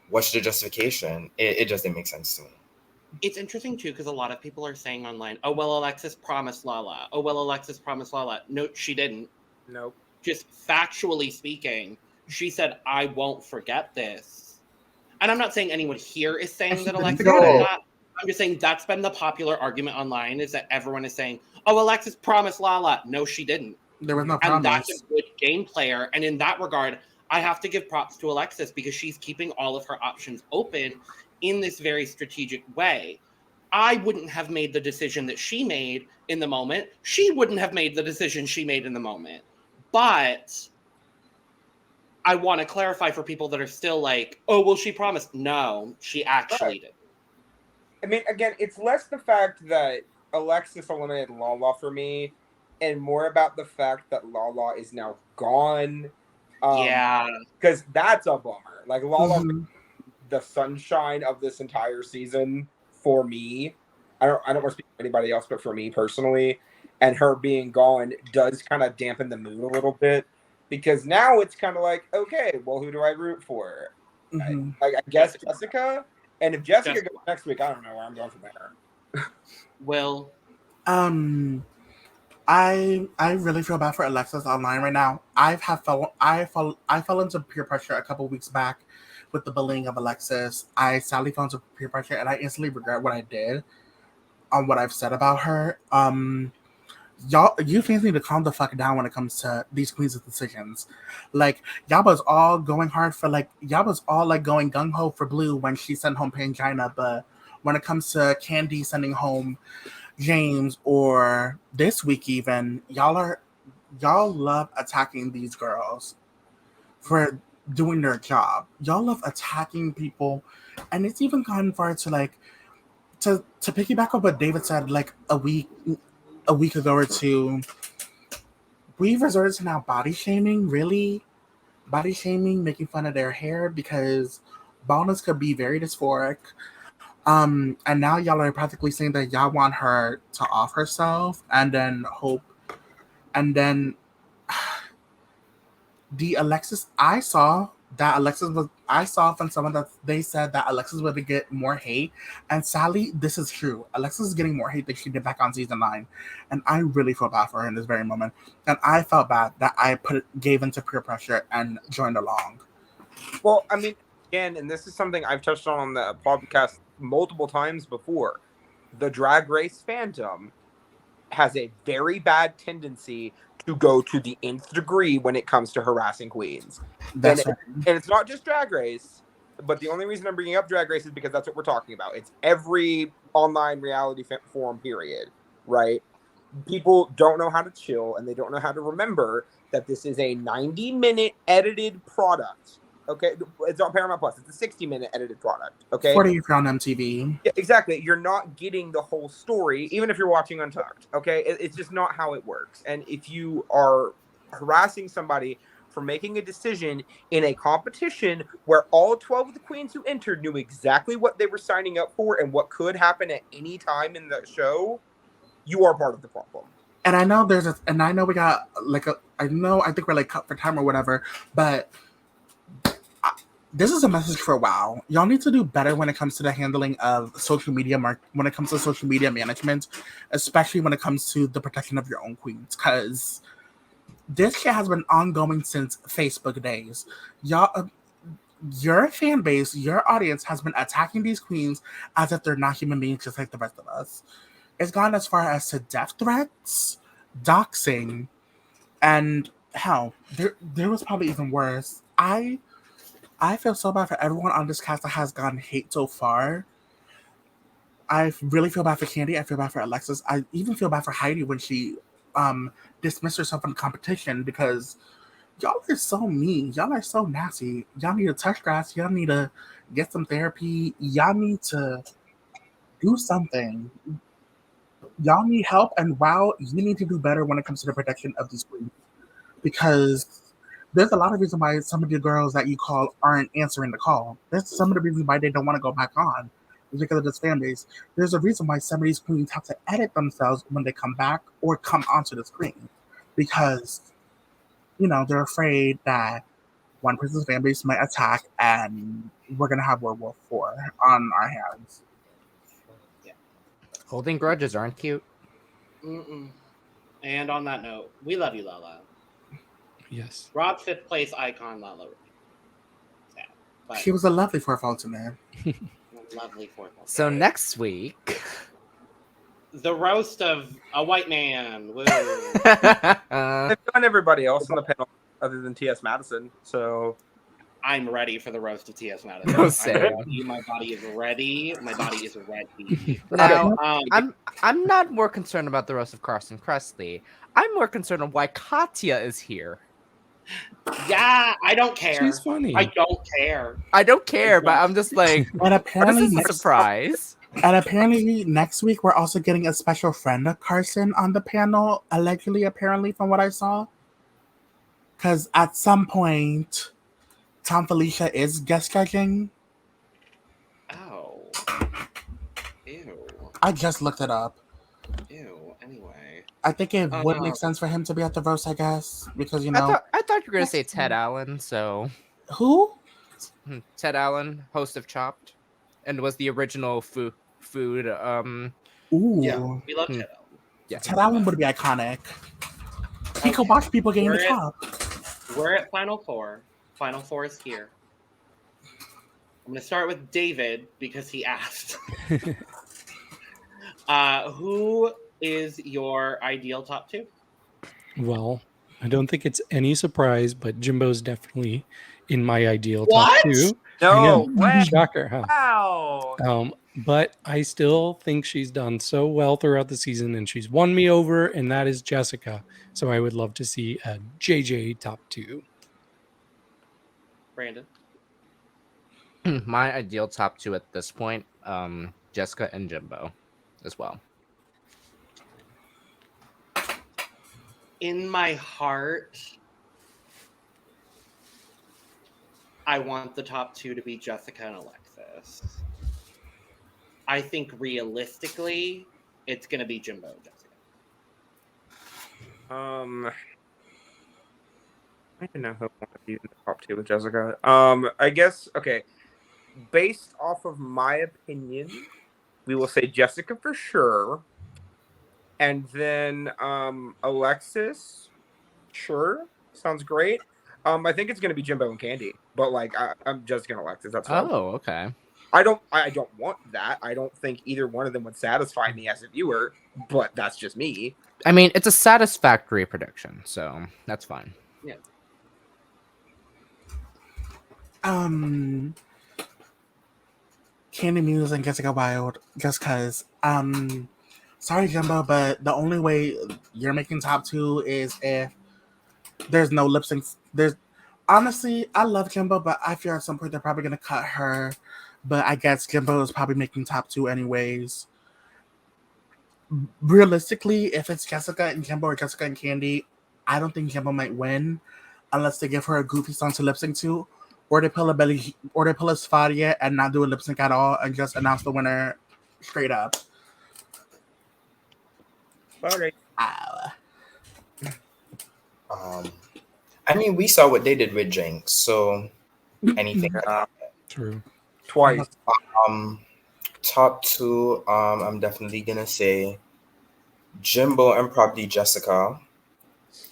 what's the justification? It just didn't make sense to me. It's interesting too because a lot of people are saying online, "Oh well, Alexis promised Lala. Oh well, Alexis promised Lala." No, she didn't. Nope. Just factually speaking, she said, "I won't forget this." And I'm not saying anyone here is saying she that didn't Alexis forget did it. that. I'm just saying that's been the popular argument online is that everyone is saying, "Oh, Alexis promised Lala." No, she didn't. There was no And that's promise. a good game player. And in that regard, I have to give props to Alexis because she's keeping all of her options open in this very strategic way. I wouldn't have made the decision that she made in the moment. She wouldn't have made the decision she made in the moment. But I want to clarify for people that are still like, oh, well, she promised. No, she actually did. I mean, again, it's less the fact that Alexis eliminated Lala for me, and more about the fact that Lala is now gone. Yeah. Because that's a bummer. Like, Lala, Mhm. the sunshine of this entire season for me. I don't want to speak for anybody else, but for me personally, and her being gone does kind of dampen the mood a little bit. Because now it's kind of like, okay, well, who do I root for? Mhm. I guess Jessica. And if Jessica Jessica. goes next week, I don't know where I'm going from there. Will. I really feel bad for Alexis online right now. I fell into peer pressure a couple weeks back with the bullying of Alexis. I sadly fell into peer pressure and I instantly regret what I did on what I've said about her. Y'all, you fans need to calm the fuck down when it comes to these queens' decisions. Like, y'all was all going hard for y'all was all like going gung ho for Blue when she sent home Pangina, but when it comes to Candy sending home James or this week even, y'all love attacking these girls for doing their job. Y'all love attacking people, and it's even gone far to like to piggyback on what David said like a week ago or two. We've resorted to now body shaming, really body shaming, making fun of their hair because baldness could be very dysphoric. And now y'all are practically saying that y'all want her to off herself and then hope, and then the Alexis I saw from someone that they said that Alexis would get more hate, and sadly this is true. Alexis is getting more hate than she did back on season 9, and I really feel bad for her in this very moment. And I felt bad that I gave into peer pressure and joined along. Well, I mean, again, and this is something I've touched on the podcast multiple times before. The Drag Race fandom has a very bad tendency to go to the nth degree when it comes to harassing queens. That's And it's not just Drag Race, but the only reason I'm bringing up Drag Race is because that's what we're talking about. It's every online reality forum, period, right? People don't know how to chill, and they don't know how to remember that this is a 90-minute edited product. Okay, it's on Paramount Plus. It's a 60-minute edited product. Okay, 40 if you're on MTV. yeah, exactly. You're not getting the whole story, even if you're watching Untucked. Okay, it's just not how it works. And if you are harassing somebody for making a decision in a competition where all 12 of the queens who entered knew exactly what they were signing up for and what could happen at any time in the show, you are part of the problem. And I know we got I think we're like cut for time or whatever, but this is a message for WoW. Y'all need to do better when it comes to the handling of social media when it comes to social media management, especially when it comes to the protection of your own queens. Because this shit has been ongoing since Facebook days. Y'all, your fan base, your audience has been attacking these queens as if they're not human beings just like the rest of us. It's gone as far as to death threats, doxing, and hell, there was probably even worse. I feel so bad for everyone on this cast that has gotten hate so far. I really feel bad for Kandy. I feel bad for Alexis. I even feel bad for Heidi when she dismissed herself from the competition because y'all are so mean. Y'all are so nasty. Y'all need to touch grass. Y'all need to get some therapy. Y'all need to do something. Y'all need help, and WoW, you need to do better when it comes to the protection of these queens. Because there's a lot of reasons why some of the girls that you call aren't answering the call. There's some of the reasons why they don't want to go back on. It's because of this fan base. There's a reason why some of these queens have to edit themselves when they come back or come onto the screen. Because, they're afraid that one person's fan base might attack and we're going to have World War IV on our hands. Holding grudges aren't cute. Mm-mm. And on that note, we love you, Lala. Yes. Rob 5th place icon, Lala Ri. Sad. But She was a lovely fourth ultimate. lovely fourth. So next week, the roast of a white man. Woo. I've done everybody else on the panel other than T.S. Madison, so I'm ready for the roast of T.S. Madison. No, same. My body is ready. My body is ready. Now, I'm not more concerned about the roast of Carson Kressley. I'm more concerned on why Katya is here. Yeah, I don't care. She's funny. I don't care. I don't care, but I'm just like, And apparently, this is a surprise. And apparently, next week we're also getting a special friend of Carson on the panel. Allegedly, apparently, from what I saw, because at some point, Tom Felicia is guest judging. Oh. Ew. I just looked it up. Ew. Anyway. I think it would make sense for him to be at the roast, I guess, because I thought you were gonna say Ted Allen. So who? Ted Allen, host of Chopped, and was the original food. Ooh, Yeah, we love Ted Allen. Yeah, Ted Allen would be iconic. He could watch people getting the top. We're at Final Four. Final Four is here. I'm going to start with David because he asked. Who is your ideal top two? Well, I don't think it's any surprise, but Jimbo's definitely in my ideal top two. No way. Shocker, huh? Wow. But I still think she's done so well throughout the season, and she's won me over, and that is Jessica. So I would love to see a JJ top two. Brandon? My ideal top two at this point, Jessica and Jimbo as well. In my heart, I want the top two to be Jessica and Alexis. I think realistically, it's going to be Jimbo and Jessica. I don't know who I want to be in the top two with Jessica. I guess, okay, based off of my opinion, we will say Jessica for sure. And then Alexis, sure, sounds great. I think it's going to be Jimbo and Kandy, but I'm Jessica and Alexis. That's fine. Oh, okay. I don't want that. I don't think either one of them would satisfy me as a viewer, but that's just me. I mean, it's a satisfactory prediction, so that's fine. Yeah. Kandy Muse and Jessica Wild, just because. Sorry, Jimbo, but the only way you're making top two is if there's no lip sync. Honestly, I love Jimbo, but I feel at some point they're probably gonna cut her. But I guess Jimbo is probably making top two anyways. Realistically, if it's Jessica and Jimbo or Jessica and Kandy, I don't think Jimbo might win unless they give her a goofy song to lip sync to, or they pull a Sfadia and not do a lip sync at all and just announce the winner straight up. Sorry. I mean, we saw what they did with Jinx, so anything can happen. True. Twice. Top two, I'm definitely gonna say Jimbo and probably Jessica.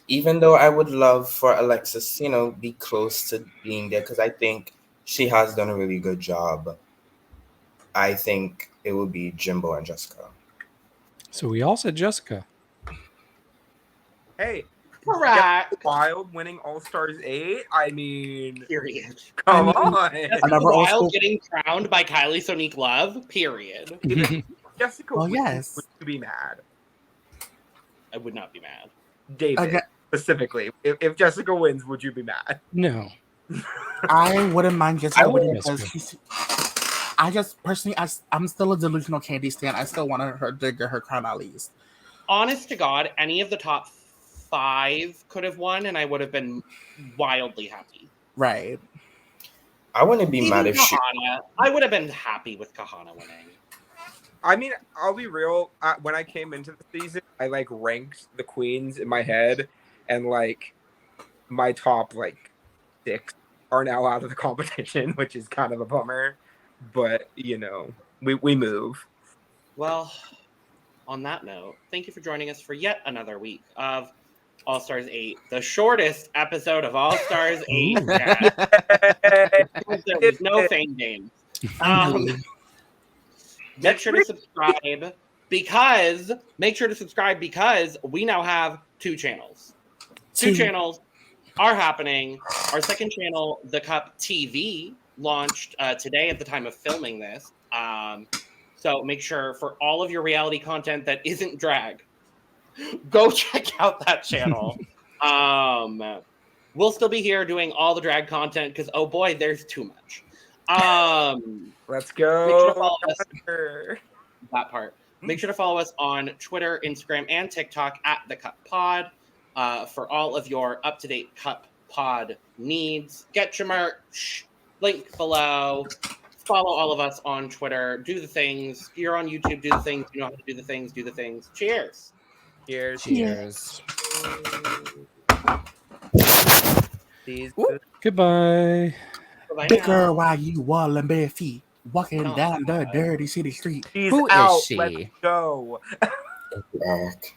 Even though I would love for Alexis, be close to being there because I think she has done a really good job. I think it would be Jimbo and Jessica. So we all said Jessica. Hey, Correct. Wild winning All Stars 8. I mean, Period. come I mean, on. Another old school- Wild getting crowned by Kylie Sonique Love. Period. Jessica Well, wins, yes. would you be mad? I would not be mad. David, Okay. specifically. If Jessica wins, would you be mad? No. I wouldn't mind Jessica I would- winning because I just personally, I'm still a delusional Kandy stan. I still want her to get her crown at least. Honest to God, any of the top 5 could have won, and I would have been wildly happy. Right. I wouldn't be mad Even if she. Kahana, I would have been happy with Kahana winning. I mean, I'll be real. When I came into the season, I ranked the queens in my head, and my top 6 are now out of the competition, which is kind of a bummer. But we move. Well, on that note, thank you for joining us for yet another week of All Stars 8, the shortest episode of All Stars 8. There was no fame games. Finally. Make sure to subscribe because we now have 2 channels. 2 channels are happening. Our second channel, The Cup TV, launched today at the time of filming this. So make sure for all of your reality content that isn't drag, go check out that channel. We'll still be here doing all the drag content because, oh boy, there's too much. Let's Make sure to go. follow us. That part. Make sure to follow us on Twitter, Instagram, and TikTok at The Cup Pod for all of your up-to-date Cup Pod needs. Get your merch. Link below. Follow all of us on Twitter. Do the things. You're on YouTube. Do the things. You know how to do the things. Do the things. Cheers. Cheers. Cheers. Goodbye. Bye-bye Bigger now. while you wallin' bare feet, walking Oh, down the God. dirty city street. She's Who is out. she? Let's go. Back.